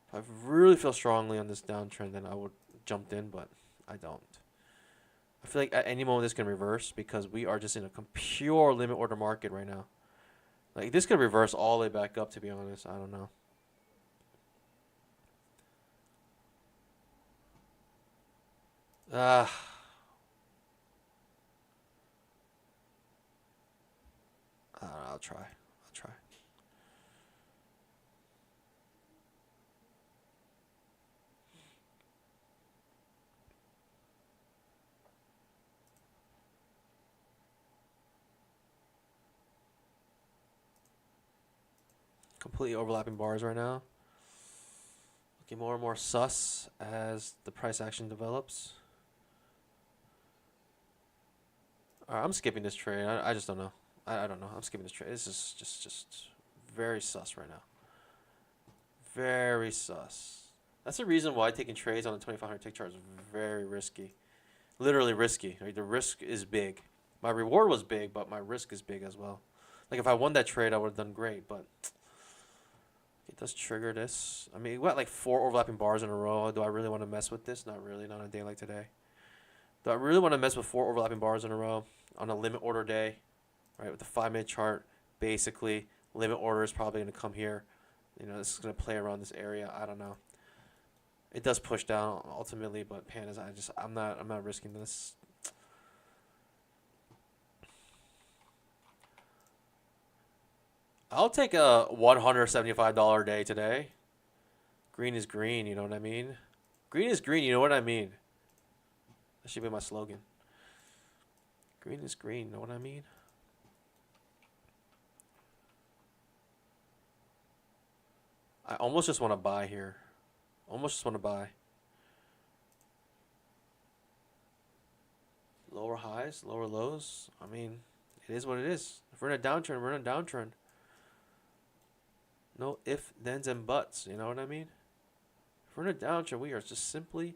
If I really feel strongly on this downtrend, then I would jump in, but I don't. I feel like at any moment this can reverse because we are just in a pure limit order market right now. Like this could reverse all the way back up, to be honest. I don't know. I don't know, I'll try. I'll try. Completely overlapping bars right now. Looking more and more sus as the price action develops. Alright, I'm skipping this trade. I just don't know. I don't know. I'm skipping this trade. This is just very sus right now. Very sus. That's the reason why taking trades on the 2500 tick chart is very risky. Literally risky. Like the risk is big. My reward was big, but my risk is big as well. Like if I won that trade, I would have done great, but it does trigger this. I mean, we got like 4 overlapping bars in a row. Do I really want to mess with this? Not really. Not on a day like today. Do I really want to mess with 4 overlapping bars in a row on a limit order day? Right, with the 5-minute chart, basically, limit order is probably going to come here. You know, this is going to play around this area. I don't know. It does push down ultimately, but pandas, I'm not risking this. I'll take a $175 day today. Green is green, you know what I mean? Green is green, you know what I mean? That should be my slogan. Green is green, you know what I mean? I almost just want to buy here. Almost just want to buy. Lower highs, lower lows. I mean, it is what it is. If we're in a downtrend, we're in a downtrend. No ifs, thens, and buts. You know what I mean? If we're in a downtrend, we are just simply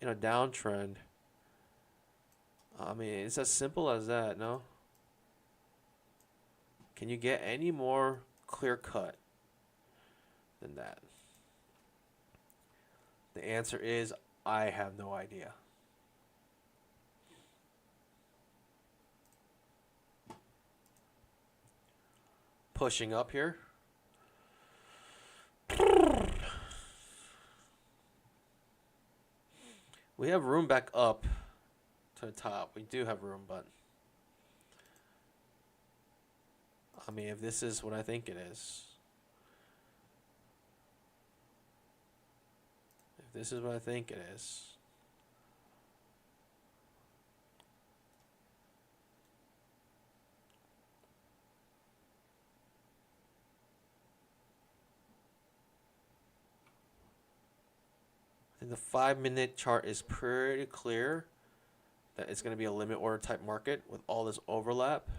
in a downtrend. I mean, it's as simple as that, no? Can you get any more clear cut than that? The answer is, I have no idea. Pushing up here. We have room back up to the top. We do have room, but I mean, if this is what I think it is, if this is what I think it is, I think the 5-minute chart is pretty clear that it's going to be a limit order type market with all this overlap.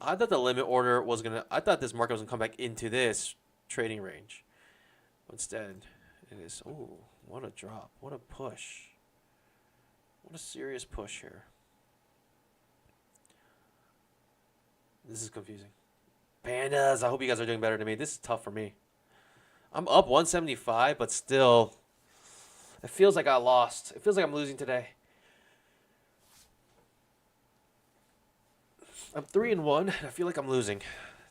I thought the limit order was gonna. I thought this market was gonna come back into this trading range. Instead, it is. Ooh, what a drop! What a push! What a serious push here. This is confusing. Pandas, I hope you guys are doing better than me. This is tough for me. I'm up 175, but still, it feels like I lost. It feels like I'm losing today. I'm 3-1. And I feel like I'm losing.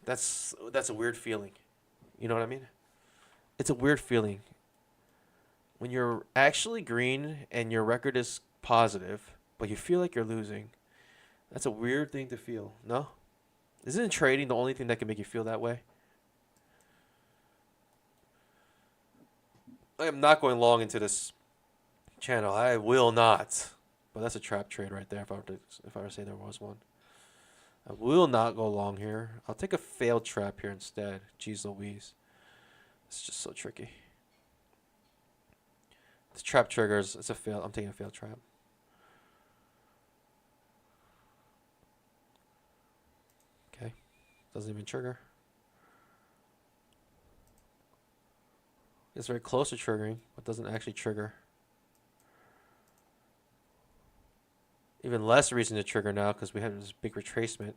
That's a weird feeling. You know what I mean? It's a weird feeling. When you're actually green and your record is positive, but you feel like you're losing. That's a weird thing to feel. No? Isn't trading the only thing that can make you feel that way? I am not going long into this channel. I will not. But that's a trap trade right there if I were to say there was one. I will not go long here. I'll take a failed trap here instead. Jeez Louise. It's just so tricky. This trap triggers. It's a fail. I'm taking a failed trap. Okay. Doesn't even trigger. It's very close to triggering, but doesn't actually trigger. Even less reason to trigger now because we have this big retracement.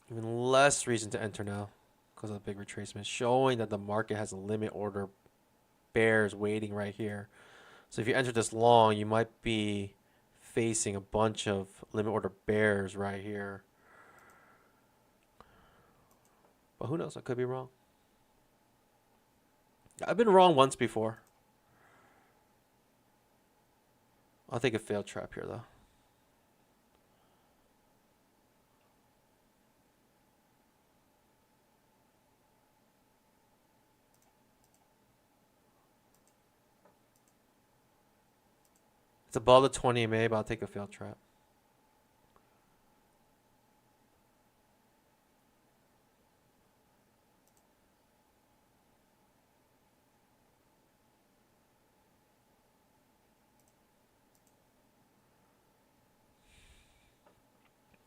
Even less reason to enter now because of the big retracement, showing that the market has a limit order bears waiting right here. So if you enter this long, you might be facing a bunch of limit order bears right here. But who knows? I could be wrong. I've been wrong once before. I'll take a failed trap here, though. It's above the 20 MA, but I'll take a failed trap.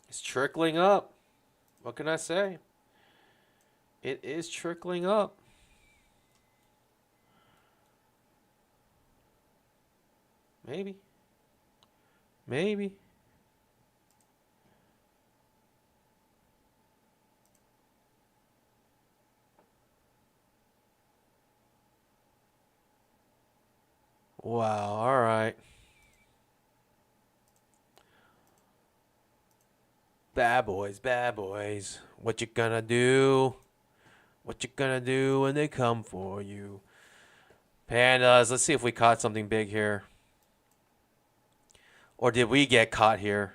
It's trickling up. What can I say? It is trickling up. Maybe. Maybe. Wow, all right. Bad boys, bad boys. What you gonna do? What you gonna do when they come for you? Pandas, let's see if we caught something big here. Or did we get caught here?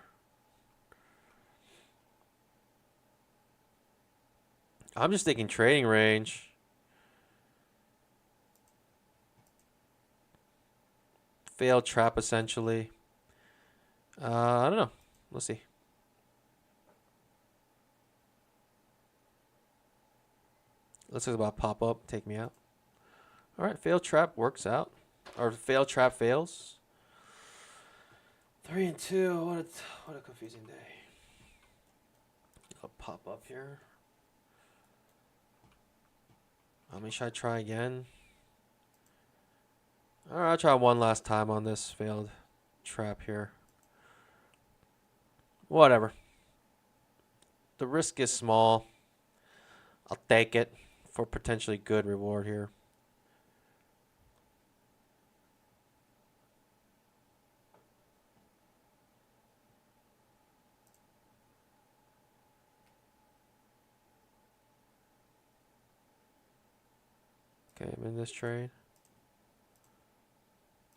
I'm just thinking trading range. Failed trap, essentially. I don't know. Let's see. Let's talk about pop up. Take me out. All right. Failed trap works out. Or failed trap fails. 3 and 2. What a confusing day. I'll pop up here. Should I try again? All right, I'll try one last time on this failed trap here. Whatever. The risk is small. I'll take it for potentially good reward here. Okay, I'm in this trade.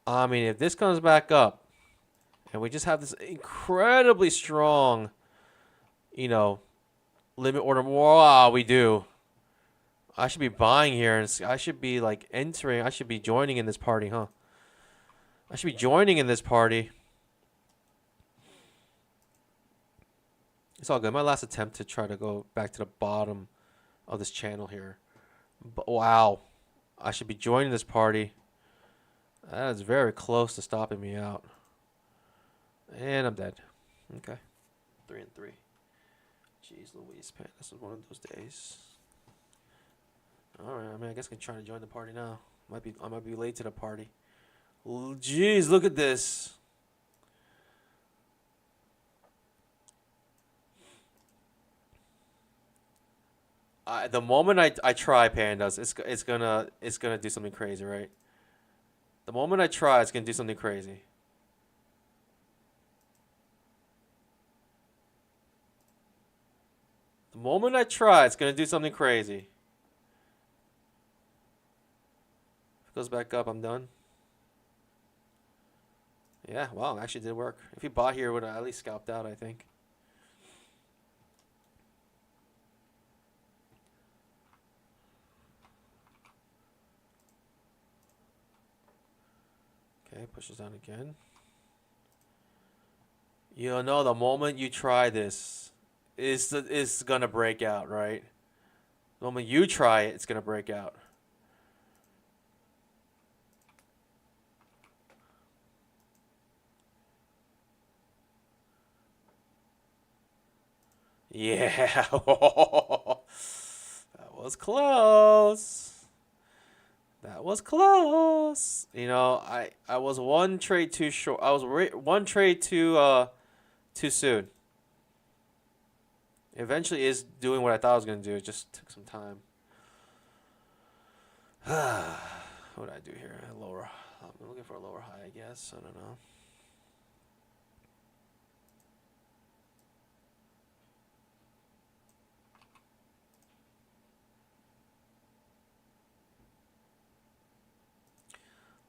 I mean, if this comes back up, and we just have this incredibly strong, you know, limit order. Wow, we do. I should be buying here, and I should be like entering. I should be joining in this party, huh? I should be joining in this party. It's all good. My last attempt to try to go back to the bottom of this channel here. But wow, I should be joining this party. That is very close to stopping me out. And I'm dead. Okay. 3 and 3. Jeez Louise, man. This is one of those days. Alright, I mean, I guess I can try to join the party now. I might be late to the party. Jeez, look at this. The moment I try pandas, it's gonna do something crazy, right? The moment I try, it's gonna do something crazy. The moment I try, it's gonna do something crazy. If it goes back up, I'm done. Yeah, wow, it actually did work. If he bought here, would have at least scalped out, I think. Okay, pushes down again. You know, the moment you try this, is gonna break out, right? The moment you try it, it's gonna break out. Yeah, that was close. That was close. You know, I was one trade too short. I was one trade too soon. Eventually, is doing what I thought I was gonna do. It just took some time. What did I do here? Lower. I'm looking for a lower high, I guess. I don't know.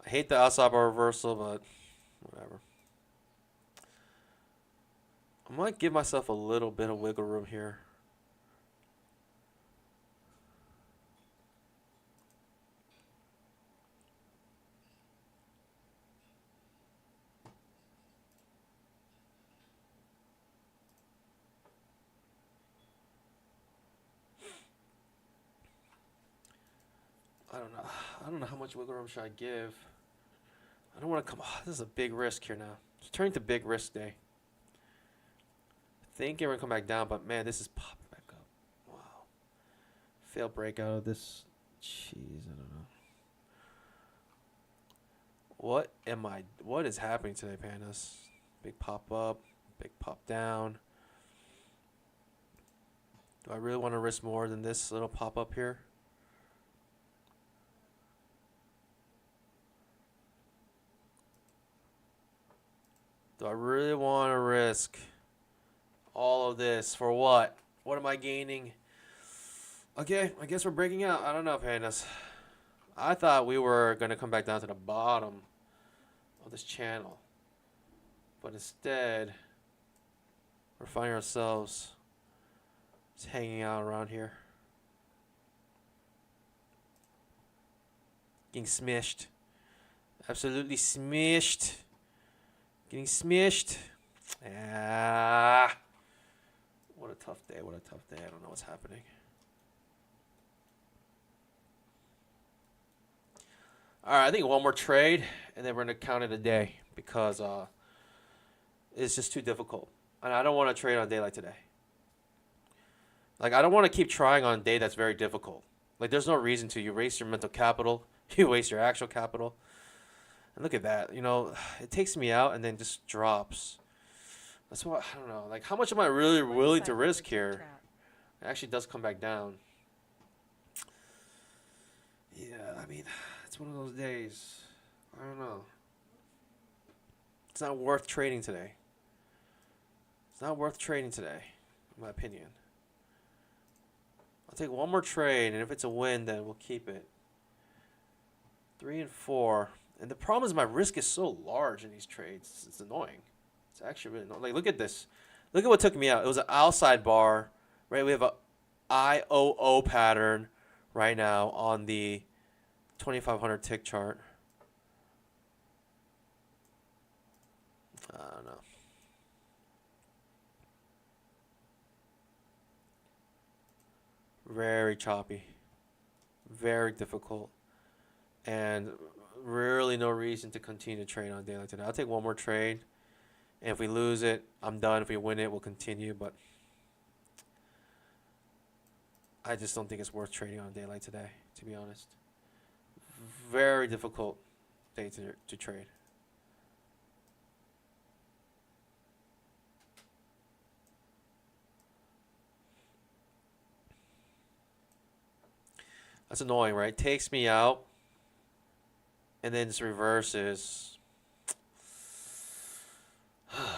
I hate the outside bar reversal, but whatever. I might give myself a little bit of wiggle room here. I don't know. I don't know how much wiggle room should I give. I don't want to come. Oh, this is a big risk here now. It's turning to big risk day. Thinking we're gonna come back down, but man, this is popping back up. Wow. Failed breakout of this. Jeez, I don't know. What is happening today, pandas? Big pop up, big pop down. Do I really want to risk more than this little pop up here? Do I really want to risk all of this for what? What am I gaining? Okay, I guess we're breaking out. I don't know, pandas. I thought we were going to come back down to the bottom of this channel. But instead, we're finding ourselves just hanging out around here. Getting smished. Absolutely smished. Getting smished. Ah. What a tough day. What a tough day. I don't know what's happening. All right, I think one more trade, and then we're going to count it a day because it's just too difficult. And I don't want to trade on a day like today. Like, I don't want to keep trying on a day that's very difficult. Like, there's no reason to. You waste your mental capital. You waste your actual capital. And look at that. You know, it takes me out and then just drops. That's why, I don't know. Like, how much am I really willing to risk here? It actually does come back down. Yeah, I mean, it's one of those days. I don't know. It's not worth trading today. It's not worth trading today, in my opinion. I'll take one more trade, and if it's a win, then we'll keep it. 3 and 4. And the problem is my risk is so large in these trades. It's annoying. It's actually really annoying. Like, look at this. Look at what took me out. It was an outside bar, right? We have a IOO pattern right now on the 2500 tick chart. I don't know. Very choppy. Very difficult. And really no reason to continue to trade on a day like today. I'll take one more trade. And if we lose it, I'm done. If we win it, we'll continue. But I just don't think it's worth trading on a day like today, to be honest. Very difficult day to trade. That's annoying, right? Takes me out, and then just reverses. Yeah,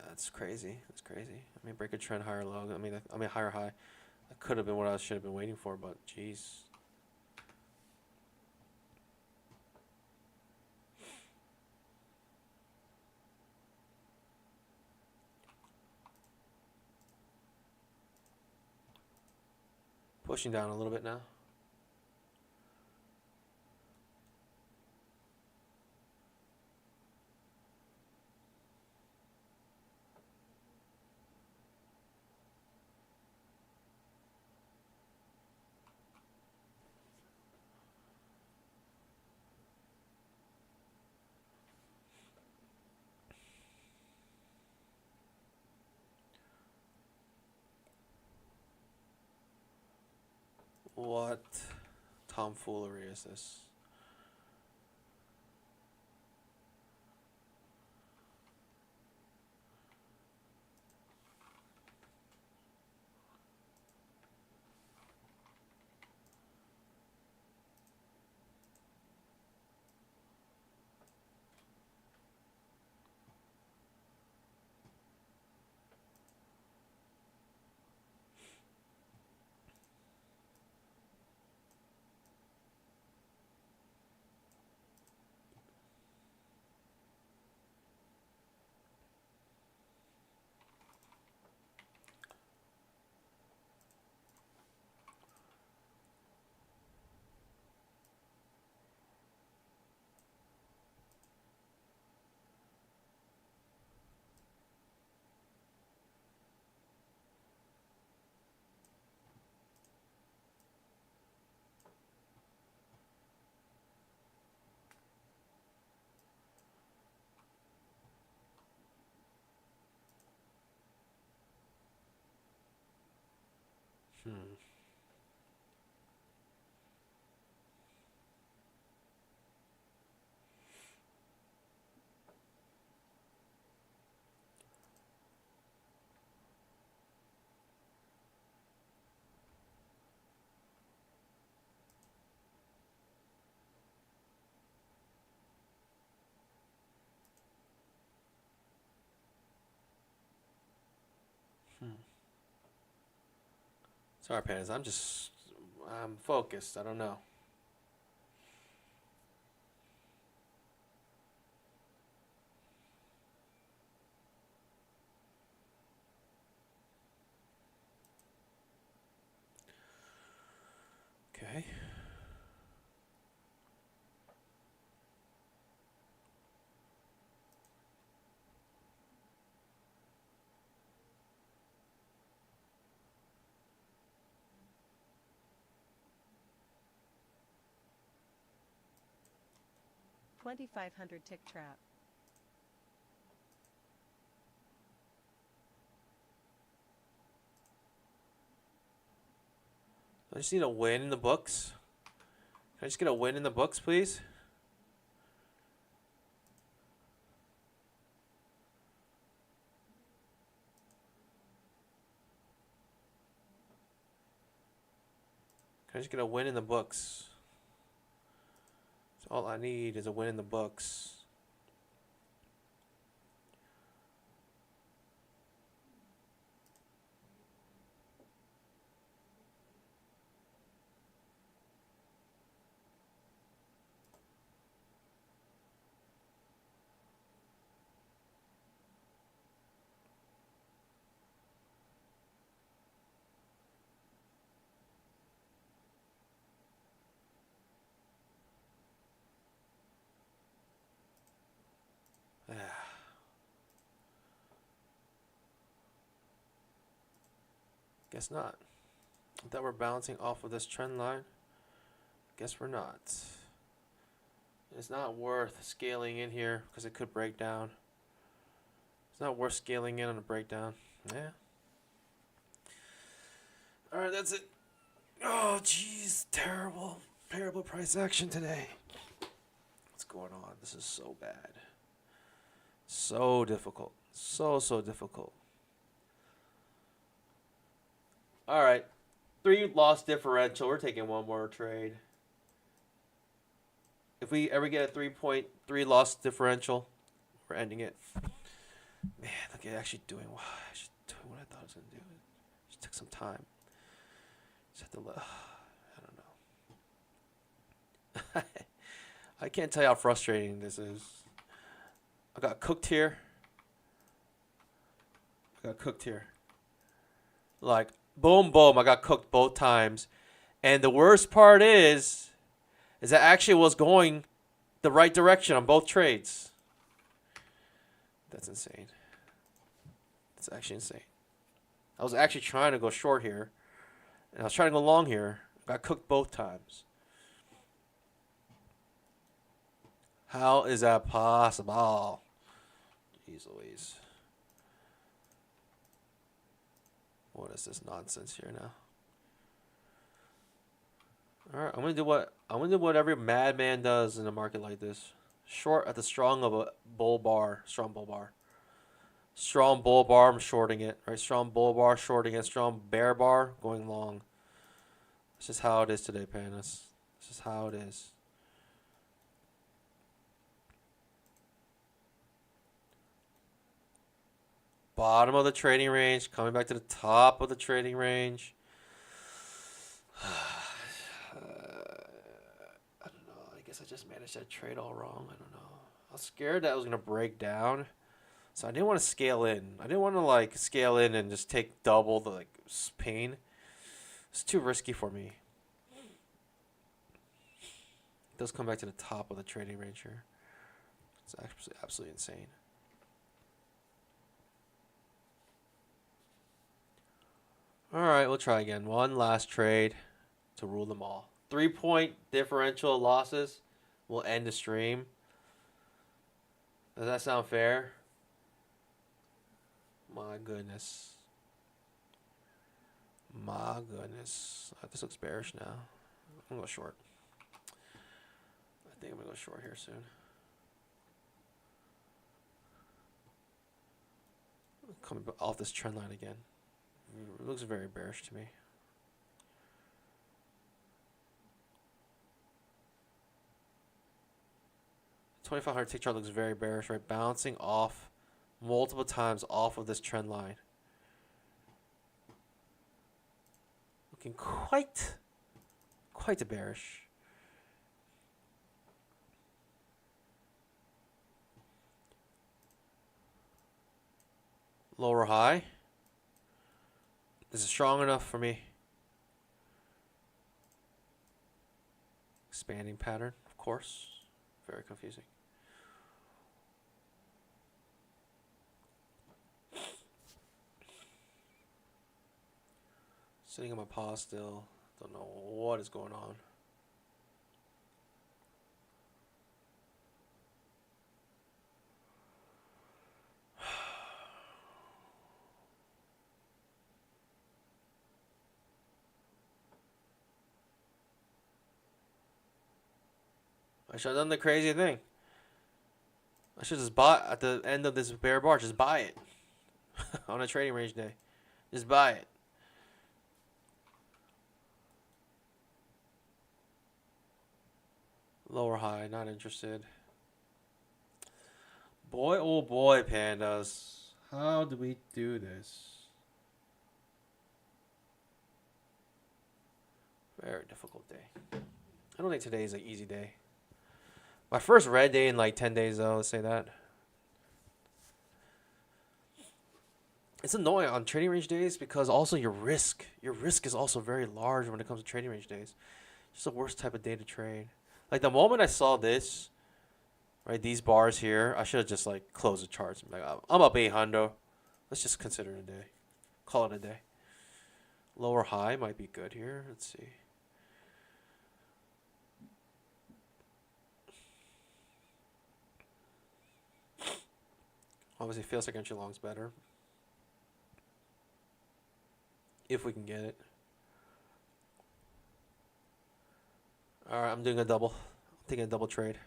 that's crazy. That's crazy. I mean, break a trend higher low. I mean higher high. That could have been what I should have been waiting for, but jeez. Pushing down a little bit now. What tomfoolery is this? Hmm. Hmm. Sorry, Pans. I'm focused. I don't know. Okay. $2,500 tick trap. I just need a win in the books. Can I just get a win in the books, please? Can I just get a win in the books? So all I need is a win in the books. Guess not. I thought we're bouncing off of this trend line. Guess we're not. It's not worth scaling in here because it could break down. It's not worth scaling in on a breakdown. Yeah. Alright, that's it. Oh, jeez. Terrible. Terrible price action today. What's going on? This is so bad. So difficult. So difficult. Alright. 3 loss differential. We're taking one more trade. If we ever get a 3.3 loss differential, we're ending it. Man, look at actually doing what I thought I was going to do. Just took some time. Just have to I don't know. I can't tell you how frustrating this is. I got cooked here. Like, boom, boom. I got cooked both times. And the worst part is that actually was going the right direction on both trades. That's insane. That's actually insane. I was actually trying to go short here. And I was trying to go long here. Got cooked both times. How is that possible? Jeez Louise. What is this nonsense here now? Alright, I'm gonna do what every madman does in a market like this. Short at the strong of a bull bar. Strong bull bar. Strong bull bar, I'm shorting it. Right? Strong bull bar, shorting it. Strong bear bar, going long. This is how it is today, Panis. This is how it is. Bottom of the trading range, coming back to the top of the trading range. I don't know. I guess I just managed that trade all wrong. I don't know. I was scared that it was going to break down. So I didn't want to scale in. I didn't want to like scale in and just take double the like pain. It's too risky for me. It does come back to the top of the trading range here. It's absolutely insane. Alright, we'll try again. One last trade to rule them all. 3-point differential losses will end the stream. Does that sound fair? My goodness. My goodness. This looks bearish now. I'm going to go short. I think I'm going to go short here soon. Coming off this trend line again. It looks very bearish to me. $2,500 tick chart looks very bearish, right? Bouncing off multiple times off of this trend line. Looking quite a bearish. Lower high. Is it strong enough for me? Expanding pattern, of course. Very confusing. Sitting on my paw still. Don't know what is going on. I should have done the crazy thing. I should just buy at the end of this bear bar. Just buy it on a trading range day. Just buy it. Lower high, not interested. Boy, oh boy, pandas. How do we do this? Very difficult day. I don't think today is an easy day. My first red day in like 10 days, though, let's say that. It's annoying on trading range days because also your risk is also very large when it comes to trading range days. It's the worst type of day to trade. Like the moment I saw this, right, these bars here, I should have just like closed the charts. Like, I'm up 800. Let's just consider it a day. Call it a day. Lower high might be good here. Let's see. Obviously feels like entry long's better. If we can get it. Alright, I'm doing a double. I'm taking a double trade.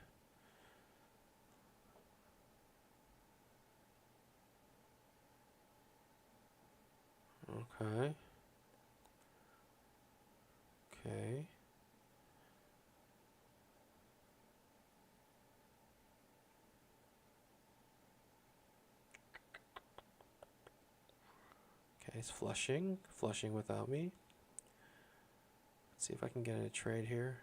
Okay. Okay. Okay, it's flushing. Flushing without me. Let's see if I can get in a trade here.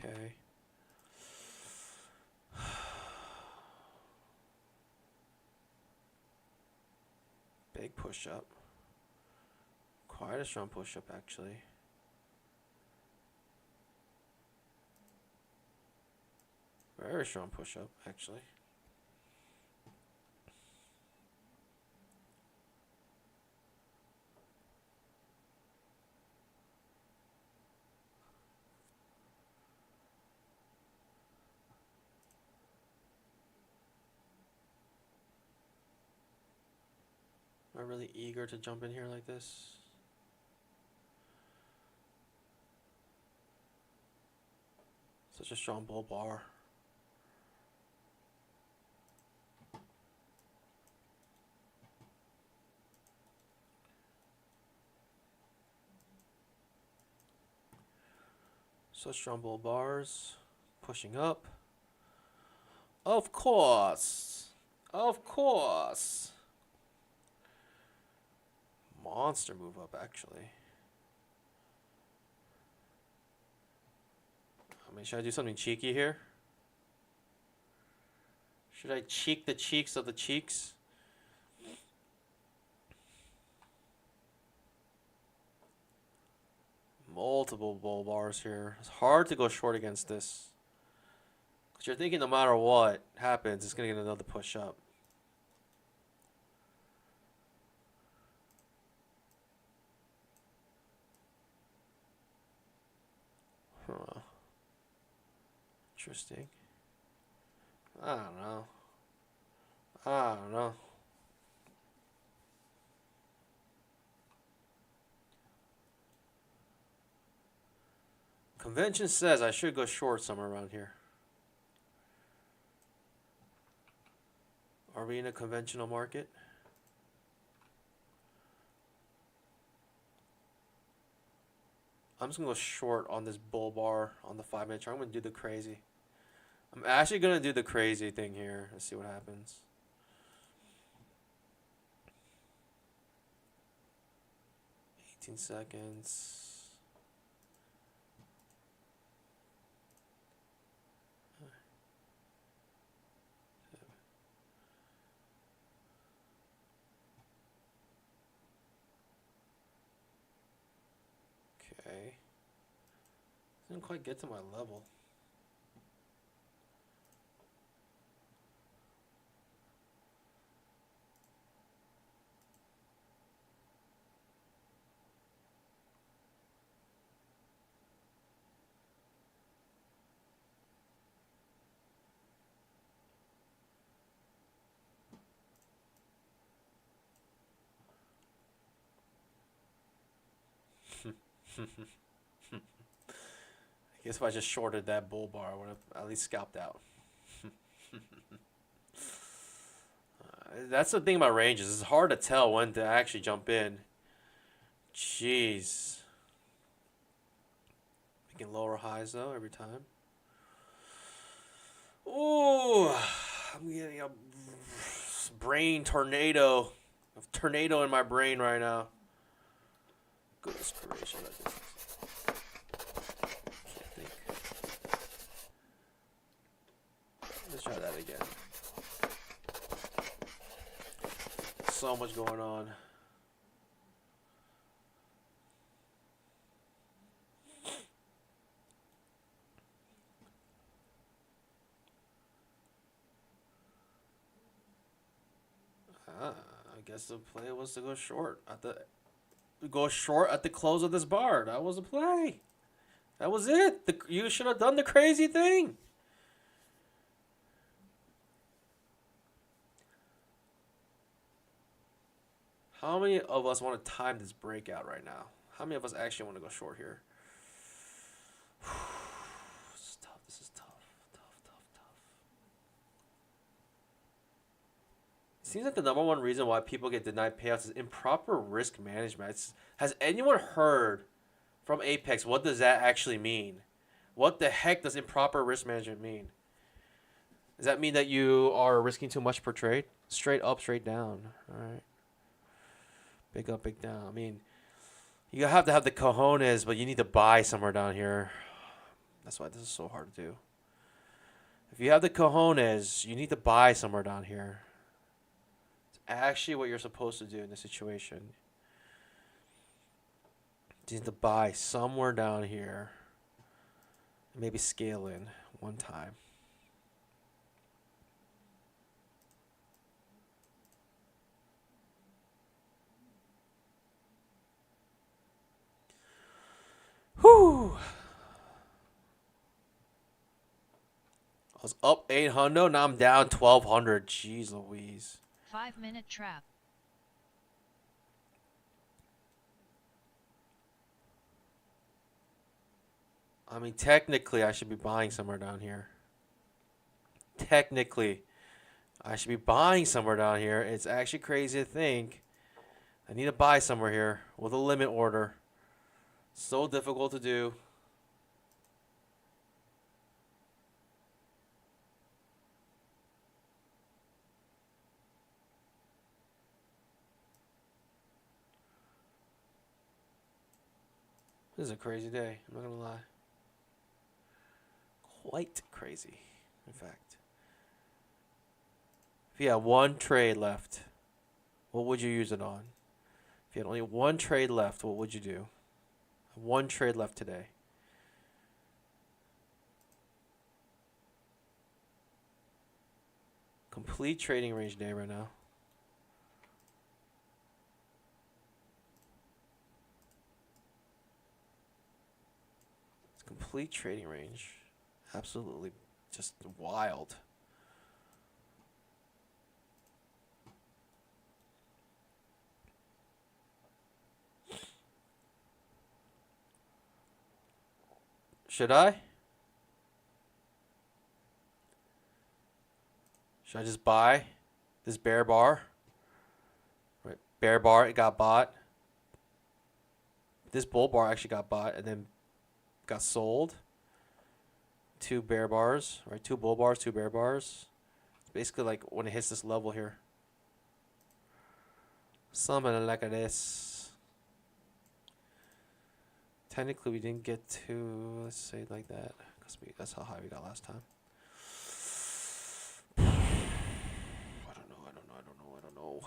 Okay. Big push up. Quite a strong push up, actually. Very strong push up, actually. Am I really eager to jump in here like this? Such a strong bull bar. Such strong bull bars. Pushing up. Of course. Of course. Monster move up, actually. I mean, should I do something cheeky here? Should I cheek the cheeks of the cheeks? Multiple bull bars here. It's hard to go short against this. Because you're thinking no matter what happens, it's going to get another push up. Huh. Interesting. I don't know. I don't know. Convention says I should go short somewhere around here. Are we in a conventional market? I'm just going to go short on this bull bar on the 5-minute chart. I'm going to do the crazy. I'm actually going to do the crazy thing here. Let's see what happens. Seconds. Okay. Didn't quite get to my level. I guess if I just shorted that bull bar, I would have at least scalped out. That's the thing about ranges. It's hard to tell when to actually jump in. Jeez. Making lower highs though every time. Ooh, I'm getting a brain tornado. A tornado in my brain right now. Goodness gracious. Can't think. Let's try that again. So much going on. I guess the play was to go short at the close of this bar. That was the play. That was it. You should have done the crazy thing. How many of us want to time this breakout right now? How many of us actually want to go short here? This is tough. This is tough. Tough. It seems like the number one reason why people get denied payouts is improper risk management. Has anyone heard from Apex what does that actually mean? What the heck does improper risk management mean? Does that mean that you are risking too much per trade? Straight up, straight down. All right. Big up, big down. I mean, you have to have the cojones, but you need to buy somewhere down here. That's why this is so hard to do. If you have the cojones, you need to buy somewhere down here. It's actually what you're supposed to do in this situation. You need to buy somewhere down here. And maybe scale in one time. Whew. I was up 800, now I'm down 1200. Jeez Louise. 5-minute trap. I mean, technically, I should be buying somewhere down here. Technically, I should be buying somewhere down here. It's actually crazy to think. I need to buy somewhere here with a limit order. So difficult to do. This is a crazy day. I'm not going to lie. Quite crazy, in fact. If you had one trade left, what would you use it on? If you had only one trade left, what would you do? One trade left today. Complete trading range day right now. It's complete trading range. Absolutely just wild. Should I? Should I just buy this bear bar? Right, bear bar, it got bought. This bull bar actually got bought and then got sold. 2 bear bars, right? 2 bull bars, 2 bear bars. It's basically like when it hits this level here. Something like this. Technically, we didn't get to, let's say it like that, because that's how high we got last time. I don't know.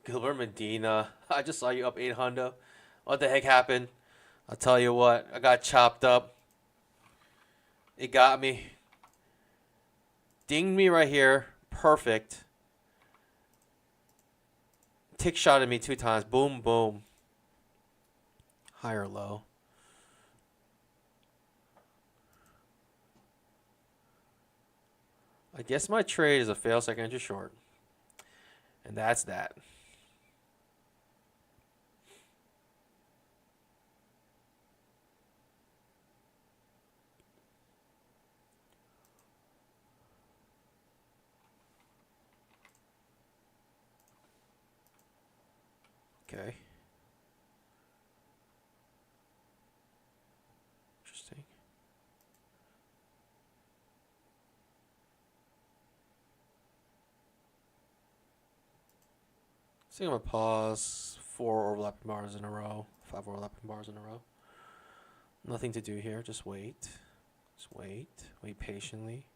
Gilbert Medina, I just saw you up 800. What the heck happened? I'll tell you what, I got chopped up. It got me. Dinged me right here. Perfect. Tick shot at me 2 times. Boom, boom. High or low. I guess my trade is a fail second entry short. And that's that. Okay. Interesting. So I'm gonna pause 4 overlapping bars in a row, 5 overlapping bars in a row. Nothing to do here, just wait. Just wait patiently.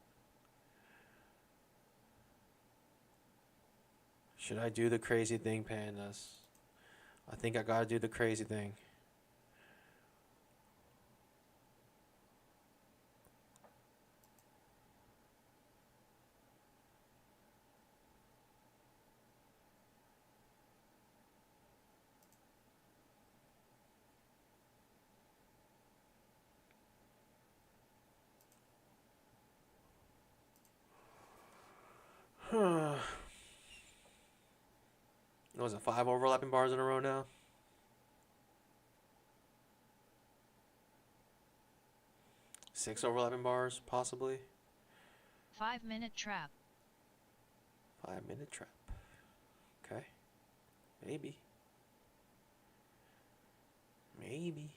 Should I do the crazy thing, pandas? I think I gotta do the crazy thing. Was it 5 overlapping bars in a row now? 6 overlapping bars, possibly. 5-minute trap. 5-minute trap. Okay. Maybe. Maybe.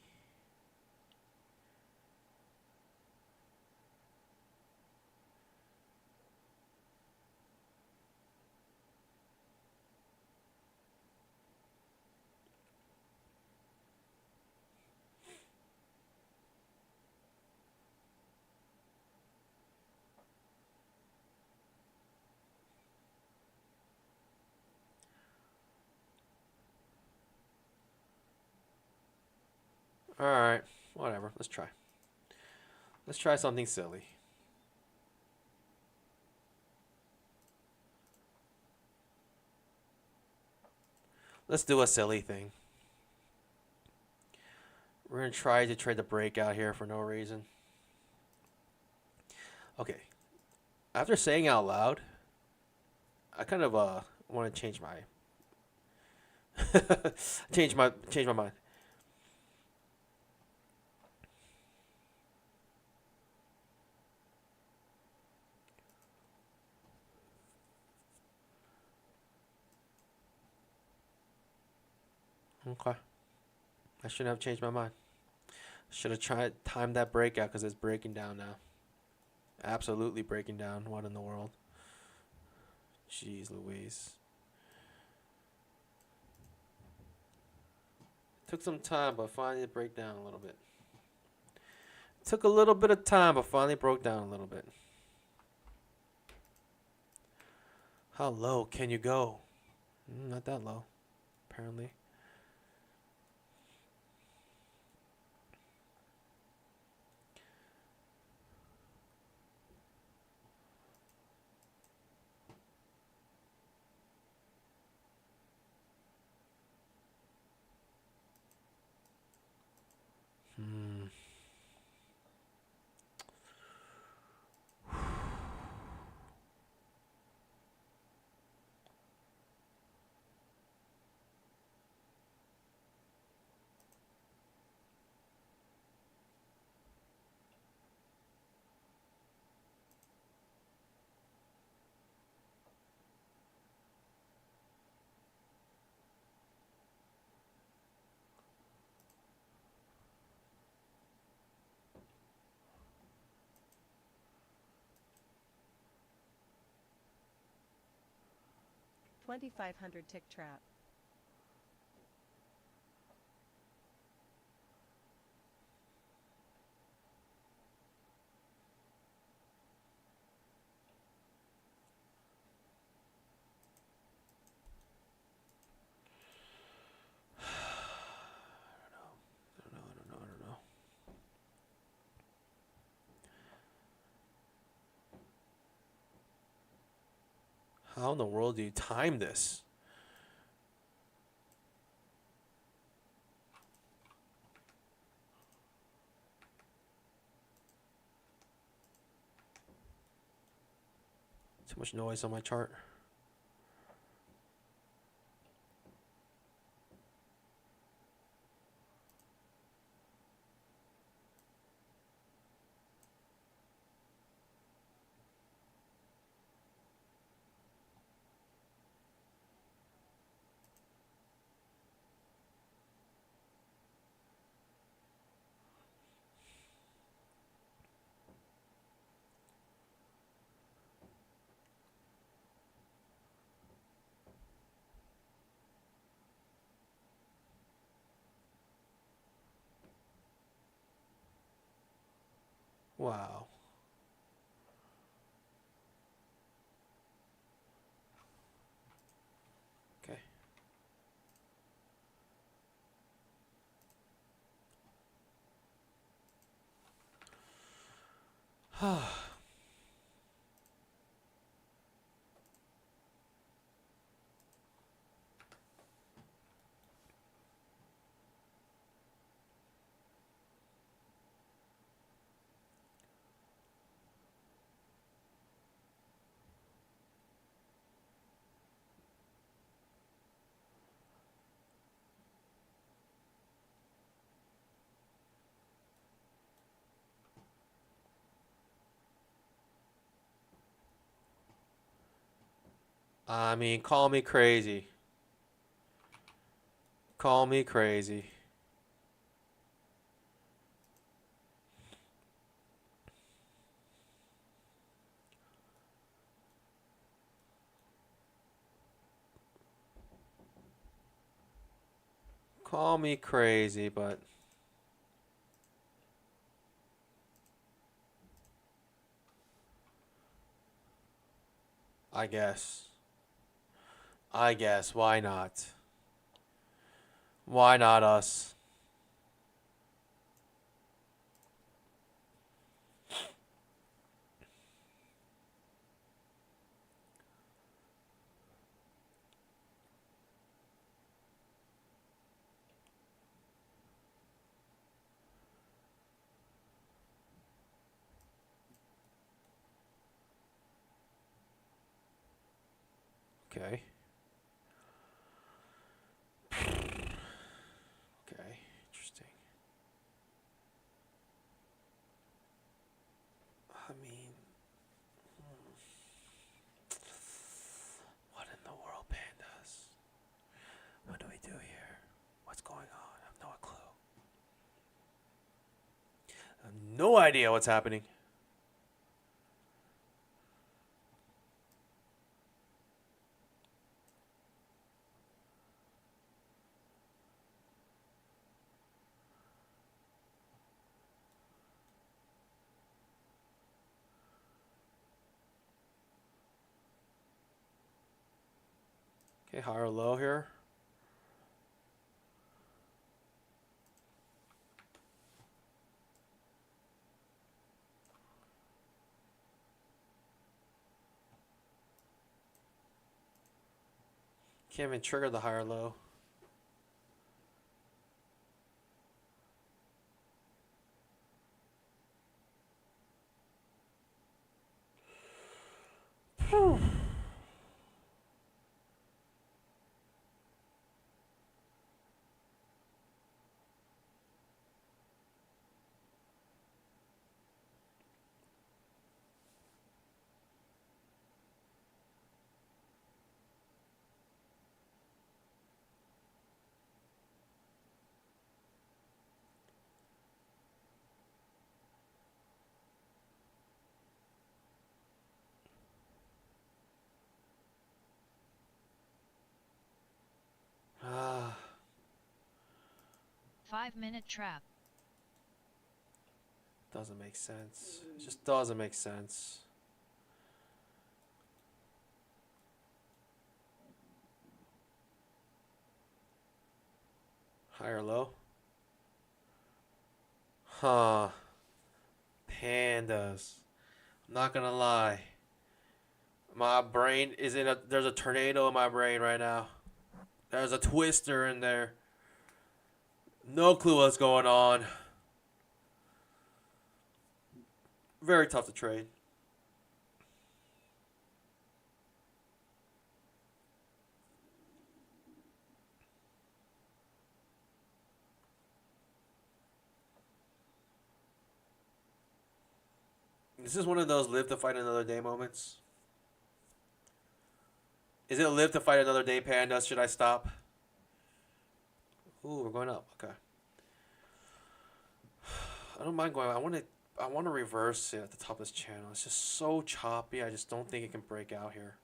Alright. Whatever. Let's try. Let's try something silly. Let's do a silly thing. We're going to try to trade the breakout here for no reason. Okay. After saying out loud, I kind of want to change my change my mind. Okay. I shouldn't have changed my mind. Should have tried timed that breakout because it's breaking down now. Absolutely breaking down. What in the world? Jeez Louise. Took some time, but finally it broke down a little bit. Took a little bit of time, but finally broke down a little bit. How low can you go? Not that low, apparently. $2,500 tick trap. I don't know. How in the world do you time this? Too much noise on my chart. Wow. I mean, call me crazy. Call me crazy. Call me crazy, but I guess. I guess. Why not? Why not us? Okay. Okay. Interesting. I mean, what in the world, pandas? What do we do here? What's going on? I have no clue. I have no idea what's happening. Okay, high or low here. Can't even trigger the high or low. Ah, 5-minute trap. doesn't make sense. It just doesn't make sense. High or low? Huh. Pandas. I'm not gonna lie. My brain is in a. There's a tornado in my brain right now. There's a twister in there. No clue what's going on. Very tough to trade. This is one of those live to fight another day moments. Is it live to fight another day, Panda? Should I stop? Ooh, we're going up. Okay. I don't mind going. I want to reverse it at the top of this channel. It's just so choppy. I just don't think it can break out here.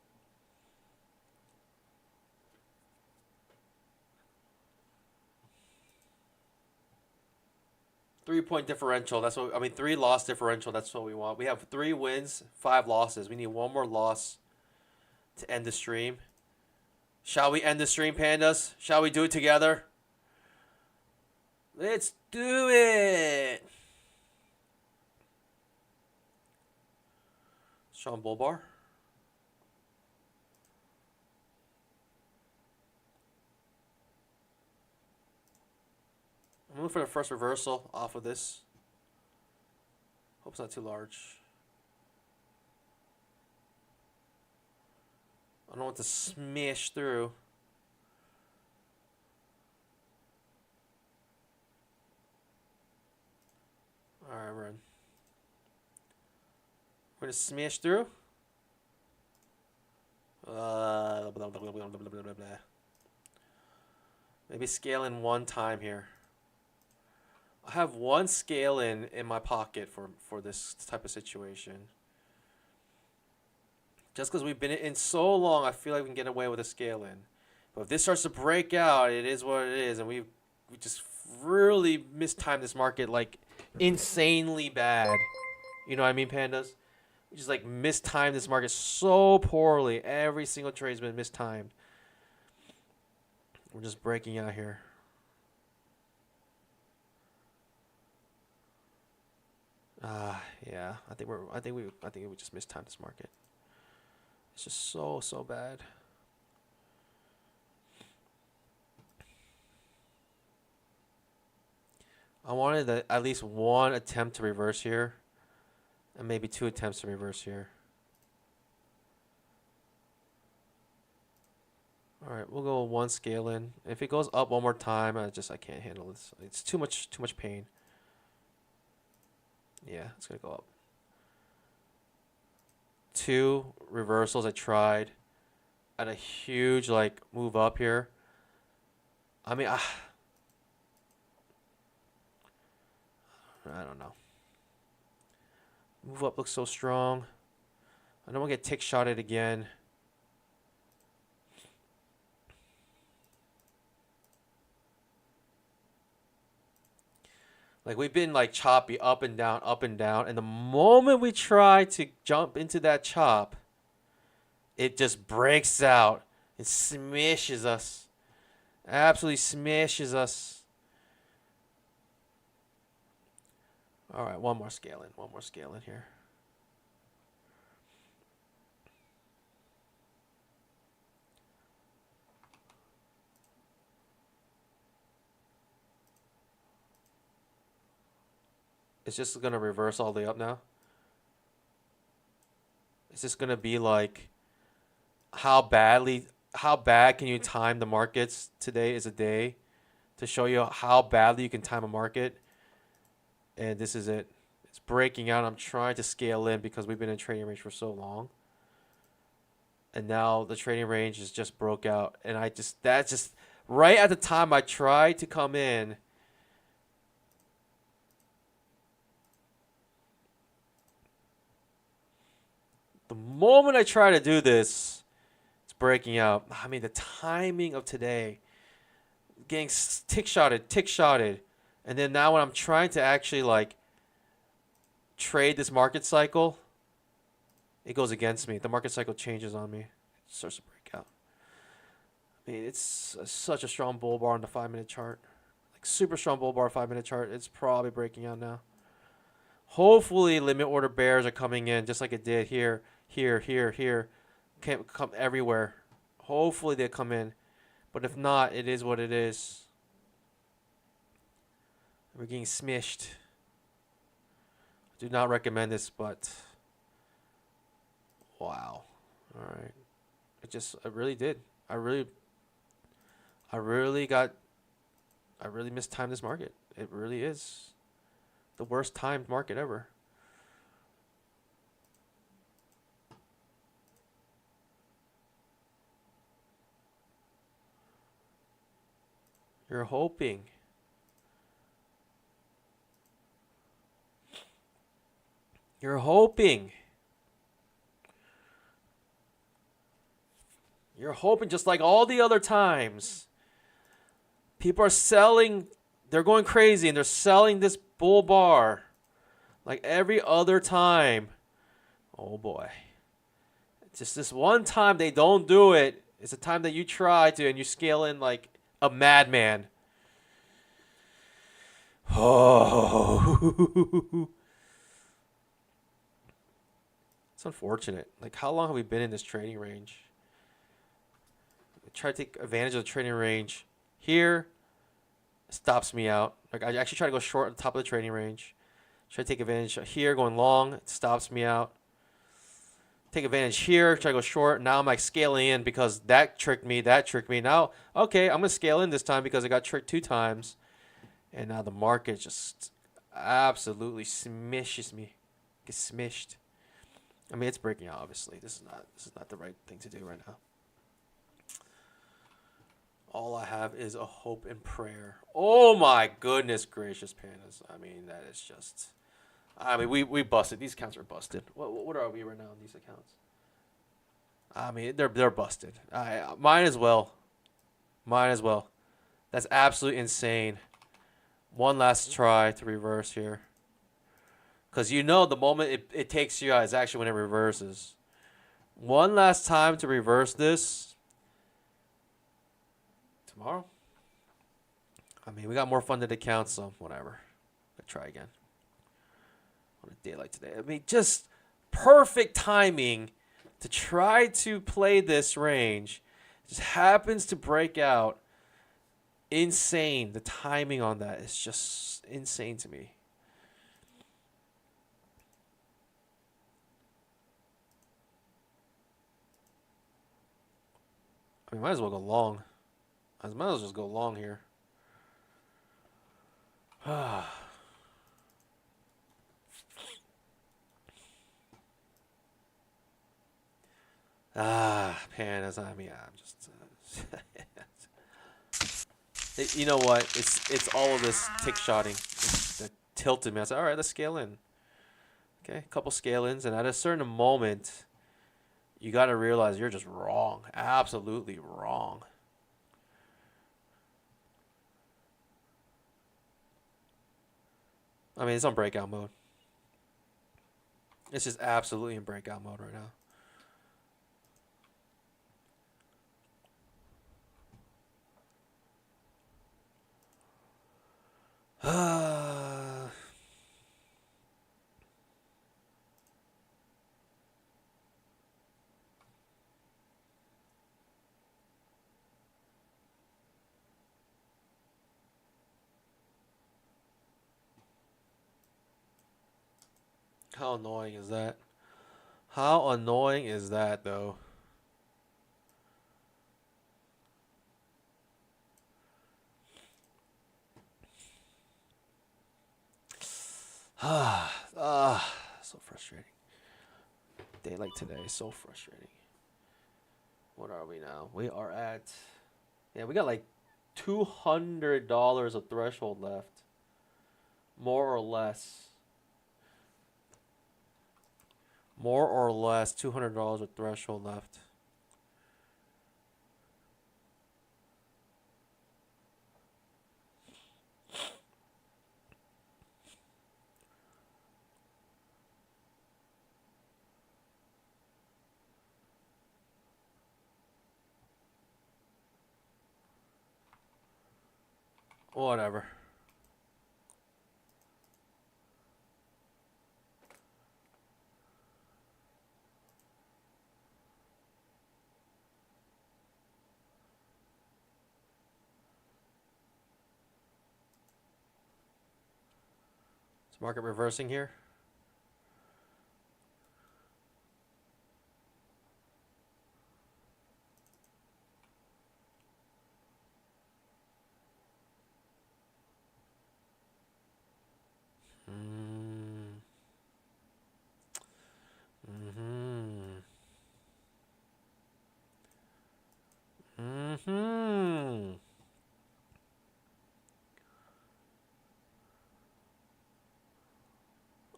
Three-point differential. That's what I mean. 3-loss differential. That's what we want. We have 3 wins, 5 losses. We need one more loss to end the stream. Shall we end the stream, pandas? Shall we do it together? Let's do it. Strong bull bar. I'm looking for the first reversal off of this. Hope it's not too large. I don't want to smash through. Alright, we're in. We're gonna smash through. Blah, blah, blah, blah, blah, blah, blah, blah. Maybe scale in one time here. I have one scale in my pocket for this type of situation. Just because we've been in so long, I feel like we can get away with a scale in. But if this starts to break out, it is what it is, and we just really mistimed this market like insanely bad. You know what I mean, pandas? We just like mistimed this market so poorly. Every single trade's been mistimed. We're just breaking out here. Yeah. I think we just mistimed this market. It's just so bad. I wanted at least one attempt to reverse here, and maybe two attempts to reverse here. All right, we'll go one scale in. If it goes up one more time, I can't handle this. It's too much pain. Yeah, it's gonna go up. Two reversals I tried at a huge like move up here. I mean, I don't know. Move up looks so strong. I don't want to get tick shotted again. Like we've been like choppy up and down, and the moment we try to jump into that chop, it just breaks out. It smashes us. Absolutely smashes us. All right, one more scale in here. It's just gonna reverse all the way up now. It's just gonna be like, how bad can you time the markets? Today is a day to show you how badly you can time a market. And this is it. It's breaking out. I'm trying to scale in because we've been in trading range for so long. And now the trading range is just broke out. And that's just right at the time I tried to come in. The moment I try to do this, it's breaking out. I mean, the timing of today, getting tick shotted. And then now when I'm trying to actually like trade this market cycle, it goes against me. The market cycle changes on me. It starts to break out. I mean, it's such a strong bull bar on the 5-minute chart. Like super strong bull bar 5-minute chart. It's probably breaking out now. Hopefully limit order bears are coming in just like it did here. Can't come everywhere. Hopefully they come in. But if not, it is what it is. We're getting smished. I do not recommend this, but wow. All right. I really did. I really mistimed this market. It really is the worst timed market ever. You're hoping. You're hoping. You're hoping just like all the other times. People are selling. They're going crazy and they're selling this bull bar like every other time. Oh boy. Just this one time they don't do it. It's a time that you try to and you scale in like a madman. Oh. It's unfortunate. Like, how long have we been in this trading range? I try to take advantage of the trading range here. Stops me out. Like, I actually try to go short at the top of the trading range. Try to take advantage here, going long. It stops me out. Take advantage here. Try to go short. Now I'm like scaling in because that tricked me. That tricked me. Now, okay, I'm going to scale in this time because I got tricked 2 times. And now the market just absolutely smishes me. Gets smished. I mean, it's breaking out, obviously. This is not the right thing to do right now. All I have is a hope and prayer. Oh my goodness gracious, pandas. I mean, that is just... I mean, we busted. These accounts are busted. What are we right now on these accounts? I mean, they're busted. Mine as well. Mine as well. That's absolutely insane. One last try to reverse here. Because you know the moment it takes you out is actually when it reverses. One last time to reverse this. Tomorrow? I mean, we got more funded accounts, so whatever. Let's try again. On a day like today. I mean, just perfect timing to try to play this range. It just happens to break out. Insane. The timing on that is just insane to me. I mean, might as well go long. I might as well just go long here. Pandas. I mean, I'm just. You know what? It's all of this tick shotting that tilted me. I said, all right, let's scale in. Okay, a couple scale ins, and at a certain moment, you got to realize you're just wrong. Absolutely wrong. I mean, it's on breakout mode. It's just absolutely in breakout mode right now. How annoying is that? How annoying is that, though? So frustrating. Day like today, so frustrating. What are we now? We are at, yeah, we got like $200 of threshold left, more or less. More or less, $200 of threshold left. Whatever. Is market reversing here?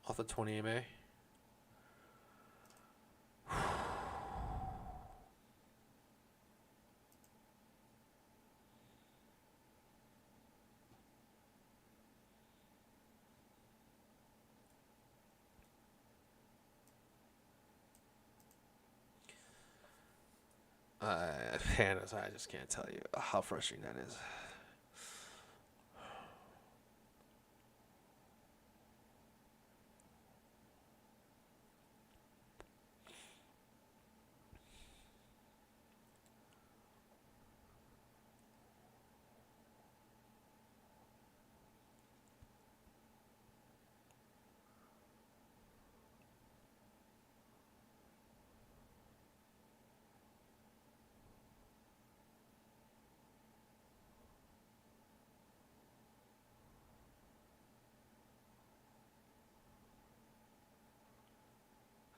Off the 20 MA. Pandas, I just can't tell you how frustrating that is.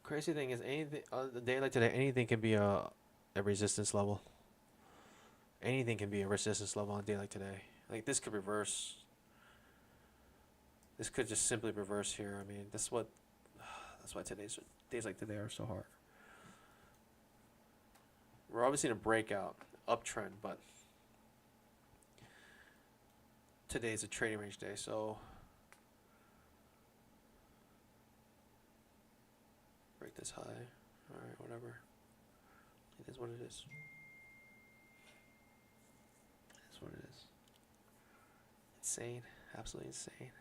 Crazy thing is, anything on a day like today, anything can be a resistance level. Anything can be a resistance level on a day like today. Like this could reverse. This could just simply reverse here. I mean, that's what. That's why days like today are so hard. We're obviously in a breakout uptrend, but today's a trading range day, so break this high. All right, whatever. It is what it is. It is what it is. Insane, absolutely insane.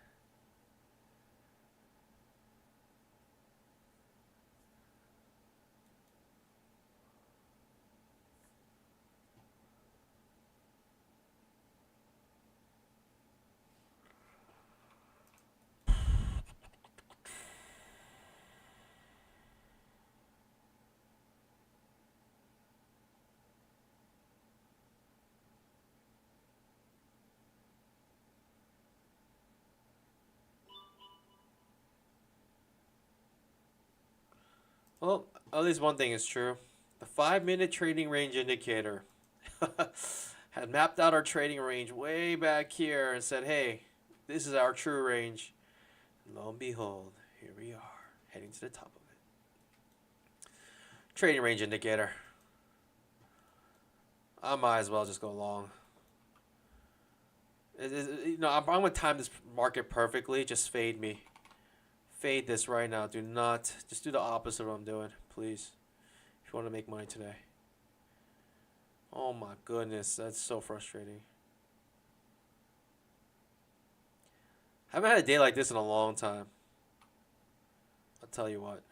Well, at least one thing is true. The 5-minute trading range indicator had mapped out our trading range way back here and said, hey, this is our true range. Lo and behold, here we are, heading to the top of it. Trading range indicator. I might as well just go long. I'm going to time this market perfectly. Just fade me. Fade this right now. Do not. Just do the opposite of what I'm doing, please. If you want to make money today. Oh my goodness. That's so frustrating. I haven't had a day like this in a long time. I'll tell you what.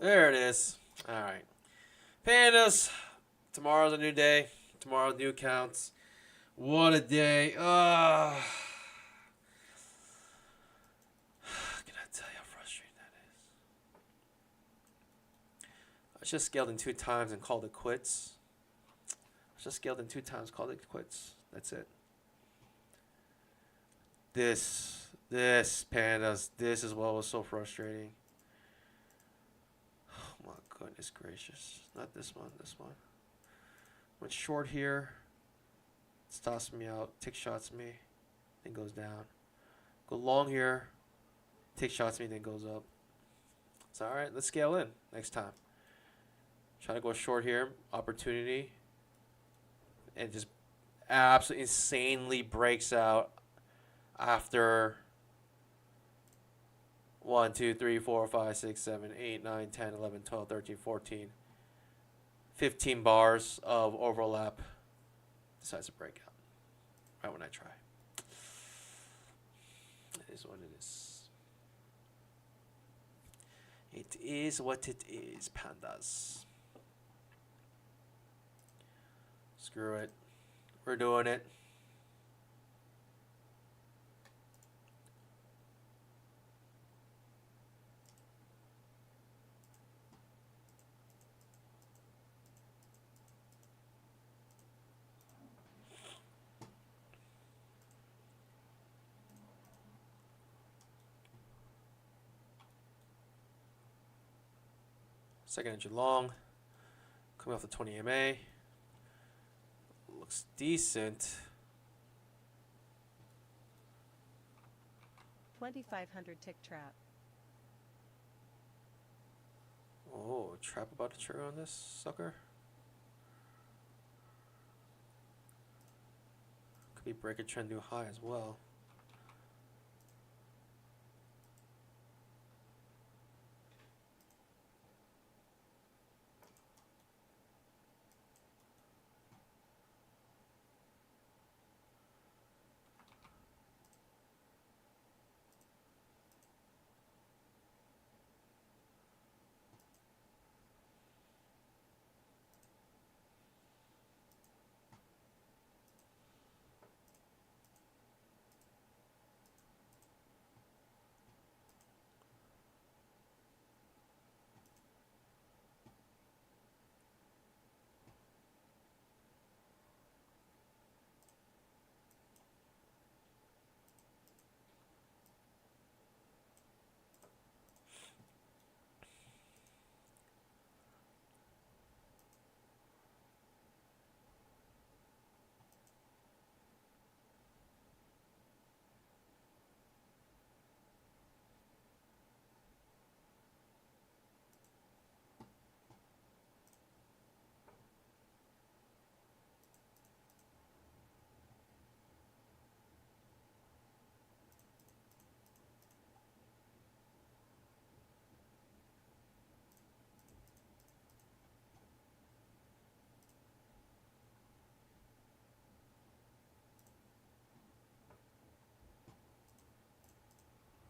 There it is. All right. Pandas. Tomorrow's a new day. Tomorrow's new counts. What a day. Can I tell you how frustrating that is? I just scaled in 2 times and called it quits. Called it quits. That's it. This pandas, this is what was so frustrating. Oh my goodness gracious. Not this one, this one. Went short here. It's tossing me out. Tick shots me. Then goes down. Go long here. Tick shots me, then goes up. It's alright. Let's scale in next time. Try to go short here. Opportunity. And just absolutely insanely breaks out after 1, 2, 3, 4, 5, 6, 7, 8, 9, 10, 11, 12, 13, 14, 15 bars of overlap. Decides to break out right when I try. It is what it is. It is what it is, pandas. Screw it. We're doing it. Second engine long. Coming off the 20 MA. Looks decent. 2,500 tick trap. Oh, trap about to trigger on this sucker. Could be break a trend new high as well.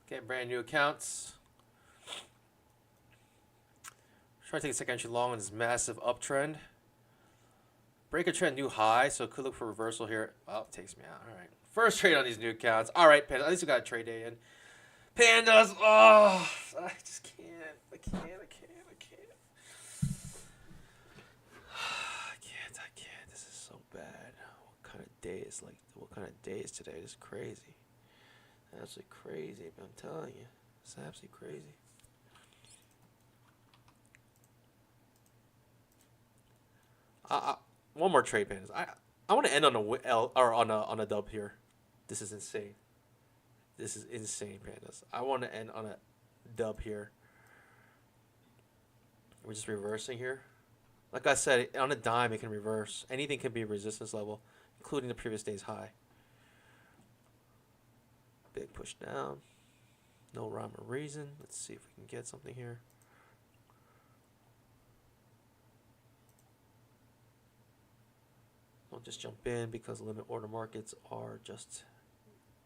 Okay, brand new accounts. Trying to take a second entry long on this massive uptrend. Break a trend new high, so could look for reversal here. Oh, it takes me out. All right. First trade on these new accounts. All right, Pandas. At least we got a trade day in. Pandas. Oh, I just can't. I can't. This is so bad. What kind of day is like? What kind of day is today? This is crazy. Absolutely crazy. I'm telling you, it's absolutely crazy. One more trade, Pandas. I want to end on a L or on a dub here. This is insane. This is insane, Pandas. I want to end on a dub here. We're just reversing here. Like I said, on a dime, it can reverse. Anything can be a resistance level, including the previous day's high. Big push down. No rhyme or reason. Let's see if we can get something here. Don't just jump in because limit order markets are just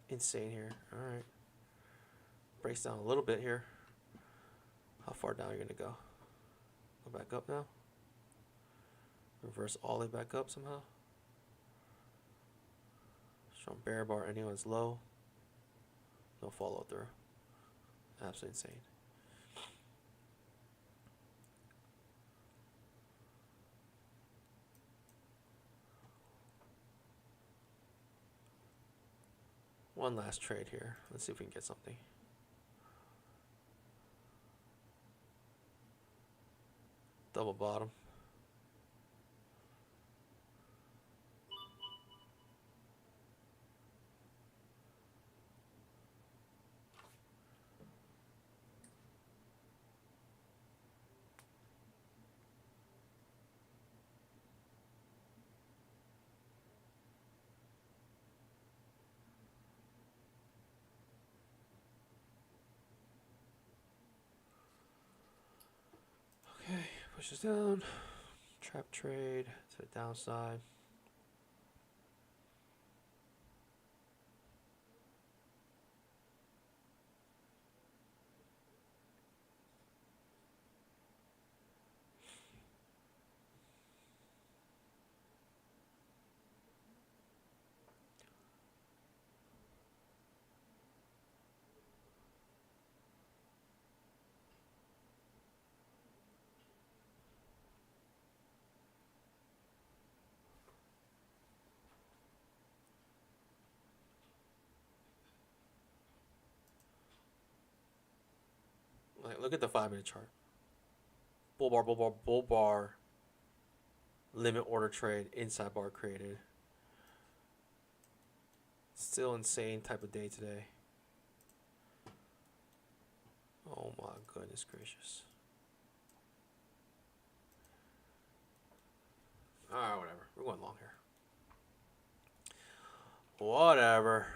insane here. All right. Breaks down a little bit here. How far down are you going to go? Go back up now. Reverse all the way back up somehow. Strong bear bar, anyone's low. No follow through. Absolutely insane. One last trade here. Let's see if we can get something. Double bottom. Okay, pushes down. Trap trade to the downside. Like, look at the 5-minute chart. Bull bar, bull bar, bull bar. Limit order trade, inside bar created. Still insane type of day today. Oh my goodness gracious. Alright, whatever. We're going long here. Whatever.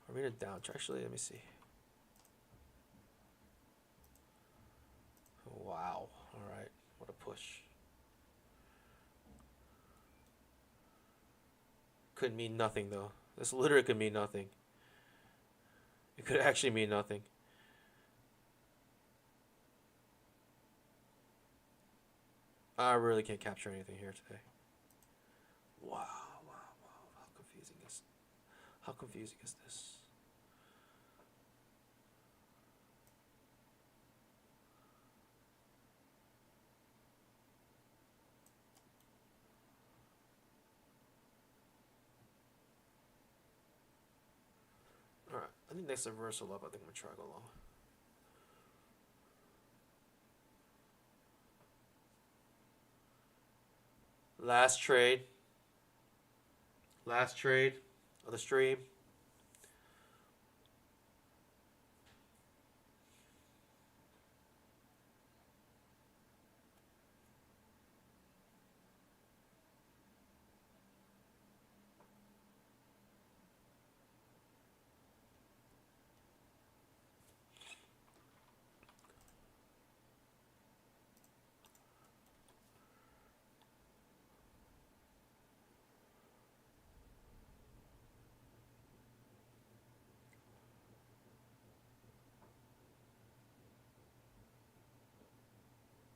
Are we in a downtrend? Actually, let me see. Wow. Alright. What a push. Could mean nothing though. This literally could mean nothing. It could actually mean nothing. I really can't capture anything here today. Wow, wow, wow. How confusing is this? Alright, I think next reversal up, I think I'm gonna try to go long. Last trade. Last trade of the stream.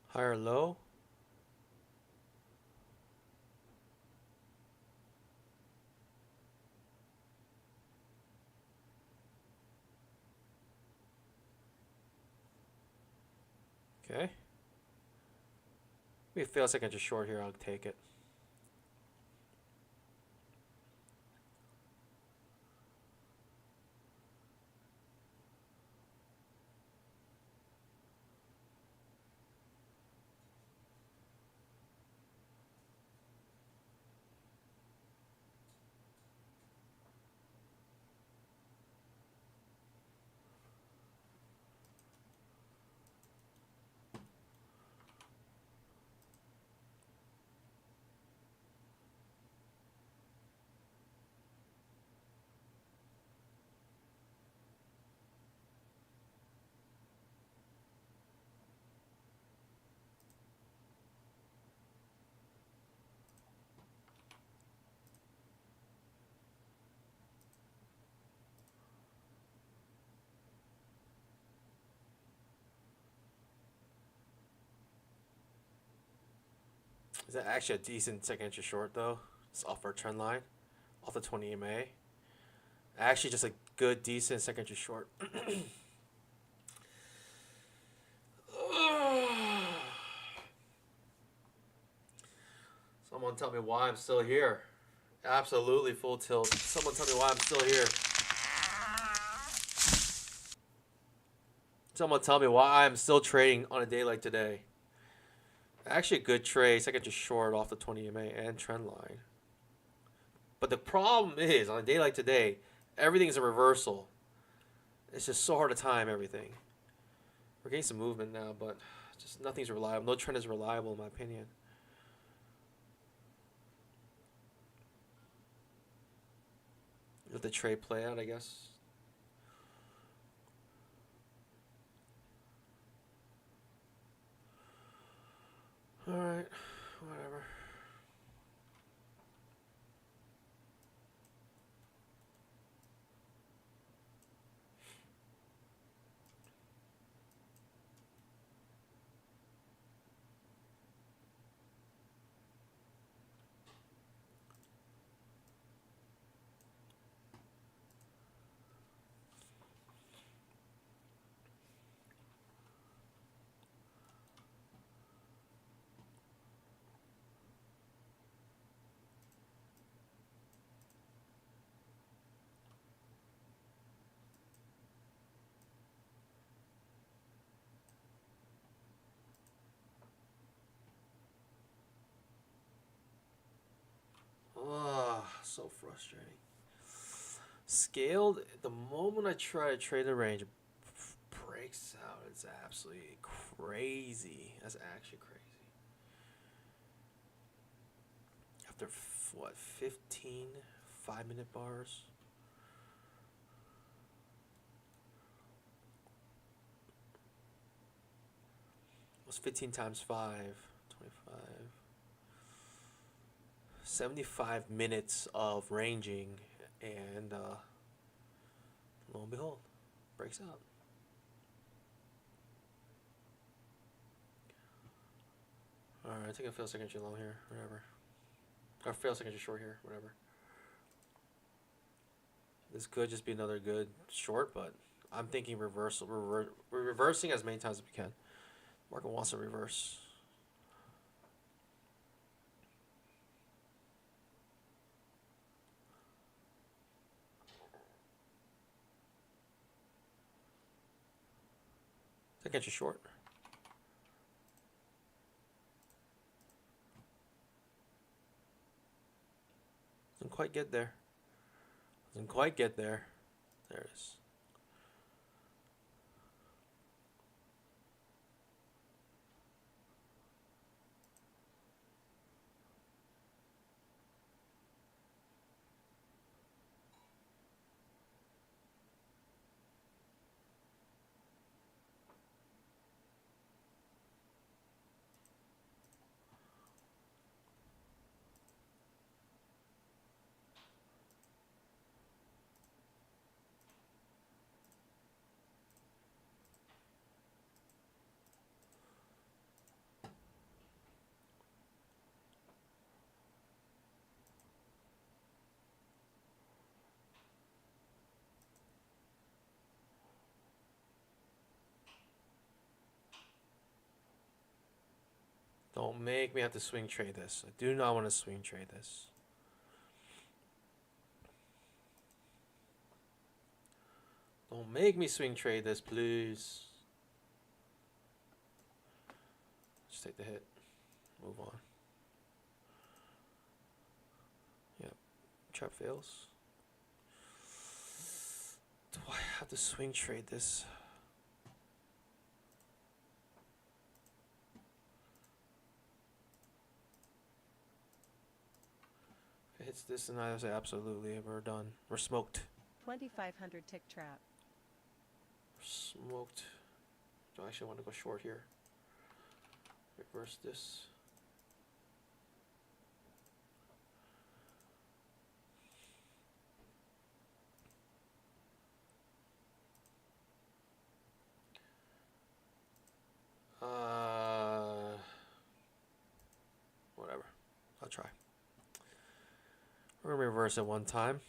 Higher low. Okay. If we fail second to short here, I'll take it. Is that actually a decent second entry short though? It's off our trend line, off the 20 EMA. Actually, just a good, decent second entry short. Someone tell me why I'm still here. Absolutely full tilt. Someone tell me why I'm still here. Someone tell me why I'm still trading on a day like today. Actually, a good trade. Second just short off the 20 EMA and trend line. But the problem is, on a day like today, everything's a reversal. It's just so hard to time everything. We're getting some movement now, but just nothing's reliable. No trend is reliable, in my opinion. Let the trade play out, I guess. Alright, whatever. Oh, so frustrating. Scaled, the moment I try to trade the range, breaks out. It's absolutely crazy. That's actually crazy. After what, 15 5-minute bars? What's 15 times 5? 25. 75 minutes of ranging, and lo and behold, breaks out. Alright, I think I feel a second too long here, whatever. Or fail second too short here, whatever. This could just be another good short, but I'm thinking reversal. We're reversing as many times as we can. Market wants to reverse. That gets you short. Doesn't quite get there. Doesn't quite get there. There it is. Don't make me have to swing trade this. I do not want to swing trade this. Don't make me swing trade this, please. Just take the hit. Move on. Yep. Trap fails. Do I have to swing trade this? If it hits this, then I say absolutely, we're done. We're smoked. 2,500 tick trap. We're smoked. Do I actually want to go short here? Reverse this. Whatever. I'll try. We're gonna reverse it one time.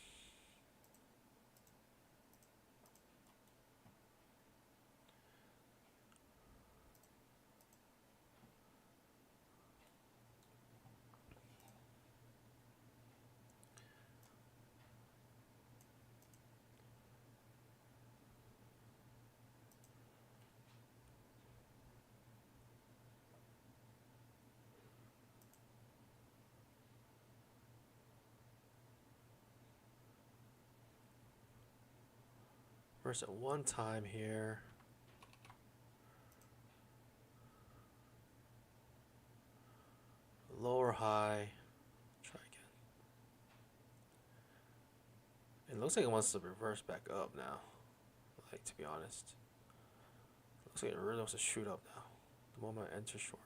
Reverse it one time here. Lower high. Try again. It looks like it wants to reverse back up now. Like, to be honest. Looks like it really wants to shoot up now. The moment I enter short.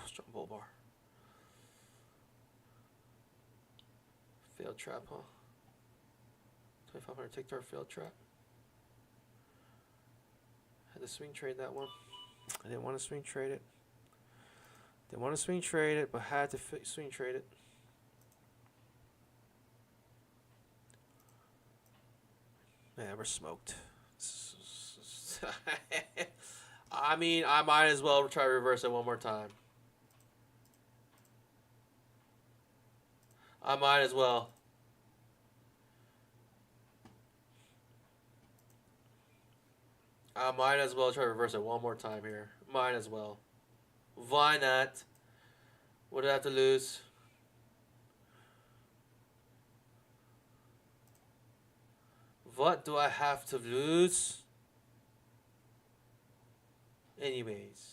Strong bull bar. Failed trap, huh? 2,500 tick dart failed trap. Had to swing trade that one. I didn't want to swing trade it. Didn't want to swing trade it, but had to swing trade it. Man, we're smoked. I mean, I might as well try to reverse it one more time. I might as well. I might as well try to reverse it one more time here. Might as well. Why not? What do I have to lose? What do I have to lose? Anyways.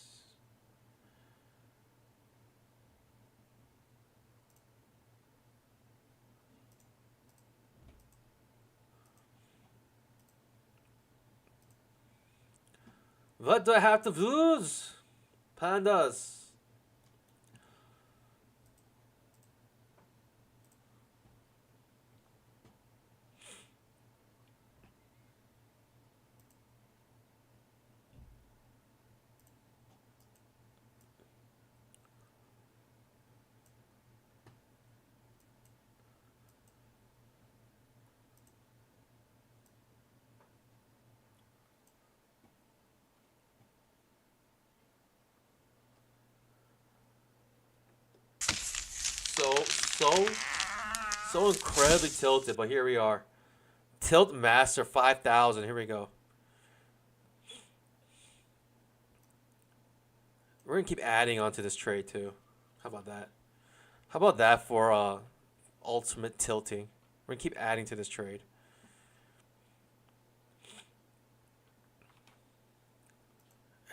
What do I have to lose? Pandas. So, so incredibly tilted, but here we are. Tilt Master 5,000. Here we go. We're gonna keep adding onto this trade too. How about that? How about that for ultimate tilting? We're gonna keep adding to this trade.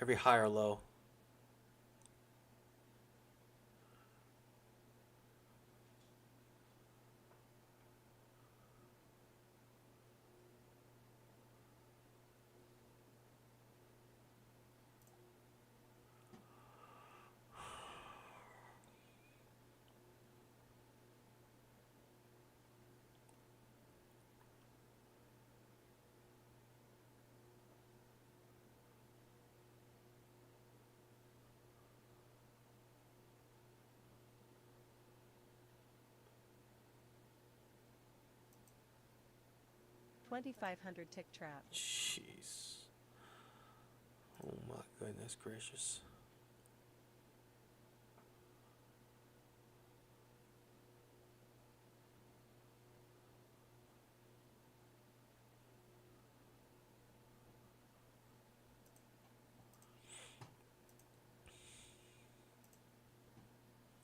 Every high or low. $2,500 tick trap. Jeez. Oh my goodness gracious.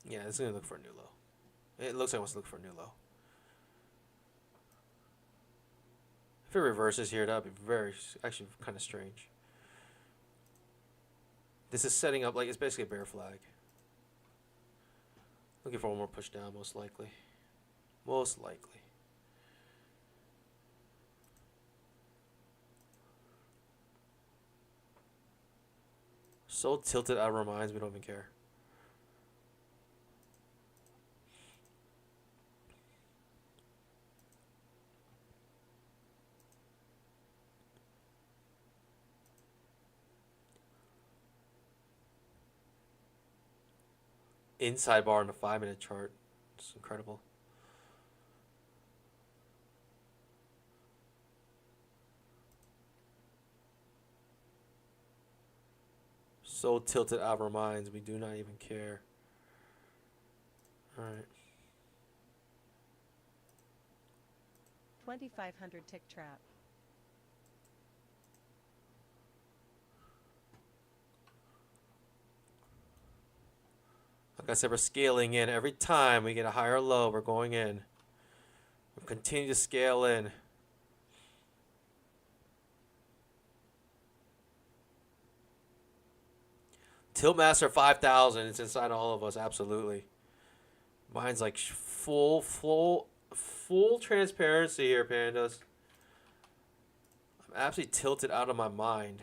Yeah, it's gonna look for a new low. It looks like it wants to look for a new low. If it reverses here, that'd be actually kind of strange. This is setting up like it's basically a bear flag. Looking for one more push down, most likely. Most likely. So tilted out of our minds, we don't even care. Inside bar on the 5-minute chart. It's incredible. So tilted out of our minds, we do not even care. Alright. 2,500 tick trap. Like I said, we're scaling in. Every time we get a higher low, we're going in. We'll continue to scale in. Tiltmaster 5,000. It's inside all of us, absolutely. Mine's like full transparency here, pandas. I'm absolutely tilted out of my mind.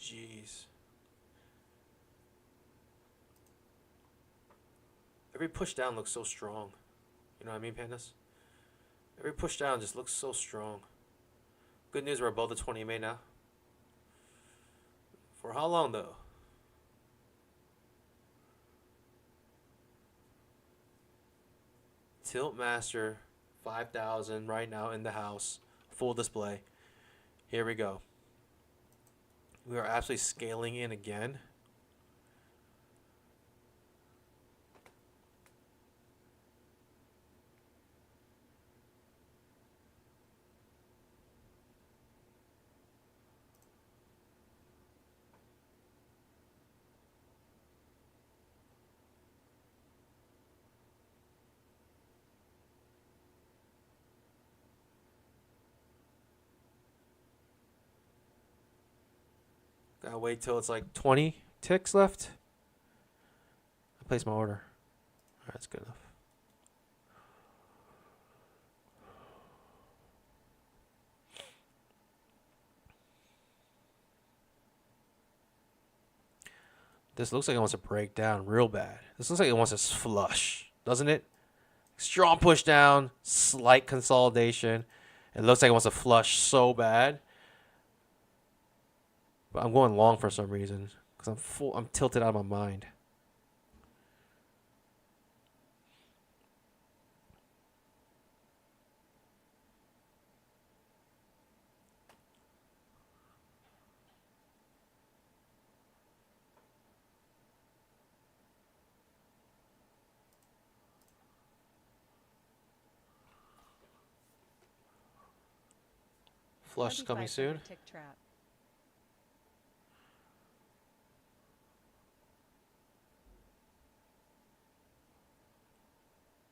Jeez. Every push down looks so strong. You know what I mean, Pandas? Every push down just looks so strong. Good news, we're above the 20 EMA now. For how long, though? Tilt Master 5,000 right now in the house. Full display. Here we go. We are absolutely scaling in again. Gotta wait till it's like 20 ticks left. I placed my order. Alright, that's good enough. This looks like it wants to break down real bad. This looks like it wants to flush, doesn't it? Strong push down, slight consolidation. It looks like it wants to flush so bad. But I'm going long for some reason because I'm tilted out of my mind. Flush is coming soon. 2,500 tick trap.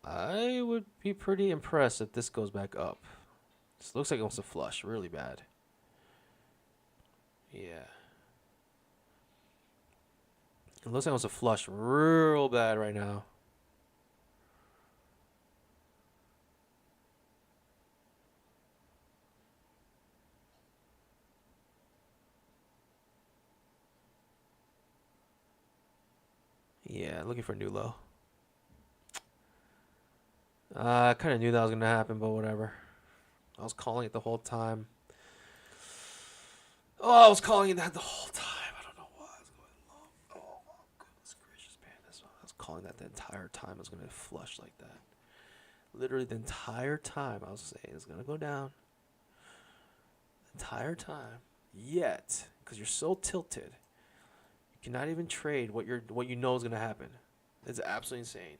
I would be pretty impressed if this goes back up. This looks like it wants to flush really bad. Yeah. It looks like it wants to flush real bad right now. Yeah, looking for a new low. I kind of knew that was going to happen, but whatever. I was calling it the whole time. Oh, I was calling it that the whole time. I don't know why I was going long. Oh, goodness gracious, man. I was calling that the entire time. I was going to flush like that. Literally the entire time I was saying it's going to go down. The entire time. Yet, because you're so tilted, you cannot even trade what you know is going to happen. It's absolutely insane.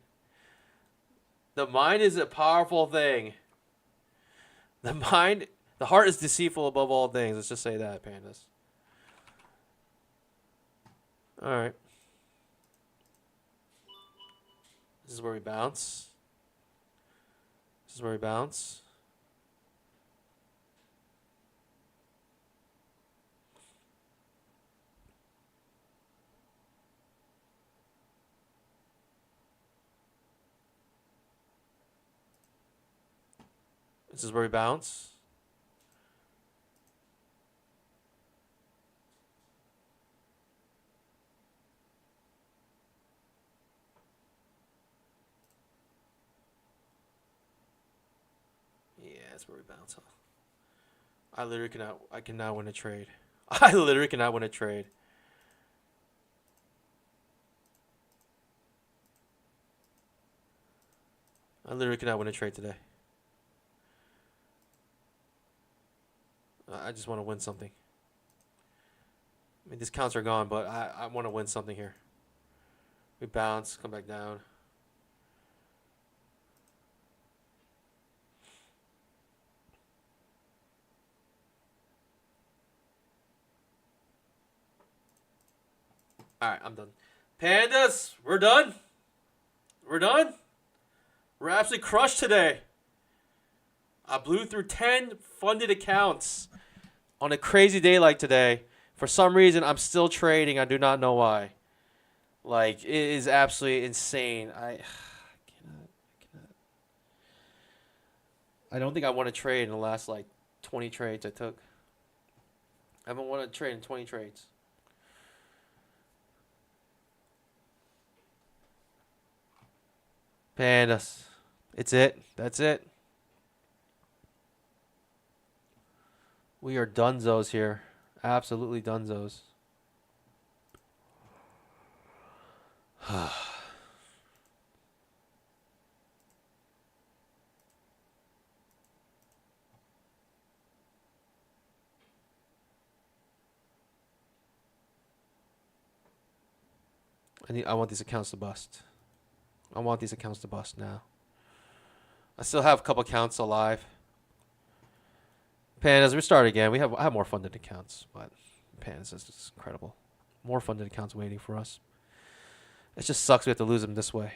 The mind is a powerful thing. The heart is deceitful above all things. Let's just say that, Pandas. All right. This is where we bounce. This is where we bounce. This is where we bounce. Yeah, that's where we bounce, huh? I cannot win a trade. I literally cannot win a trade. I literally cannot win a trade today. I just want to win something. I mean, these counts are gone, but I want to win something here. We bounce, come back down. All right, I'm done. Pandas, we're done. We're done. We're absolutely crushed today. I blew through 10 funded accounts on a crazy day like today. For some reason, I'm still trading. I do not know why. Like, it is absolutely insane. I cannot. I don't think I won a trade in the last, like, 20 trades I took. I haven't won a trade in 20 trades. Pandas. It's it. That's it. We are dunzos here. Absolutely dunzos. I want these accounts to bust. I want these accounts to bust now. I still have a couple accounts alive. Pandas, we start again. I have more funded accounts, but Pandas is just incredible. More funded accounts waiting for us. It just sucks we have to lose them this way.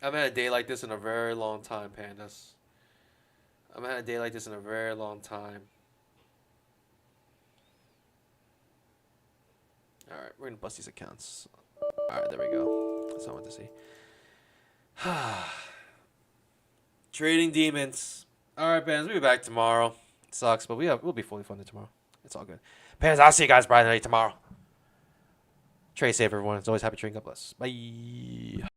I've had a day like this in a very long time, Pandas. I've had a day like this in a very long time. Alright, we're going to bust these accounts. Alright, there we go. That's what I want to see. Trading demons. Alright, Pandas, we'll be back tomorrow. It sucks, but we'll be fully funded tomorrow. It's all good. Pandas, I'll see you guys bright and early tomorrow. Trade safe, everyone. It's always happy trading. God bless. Bye.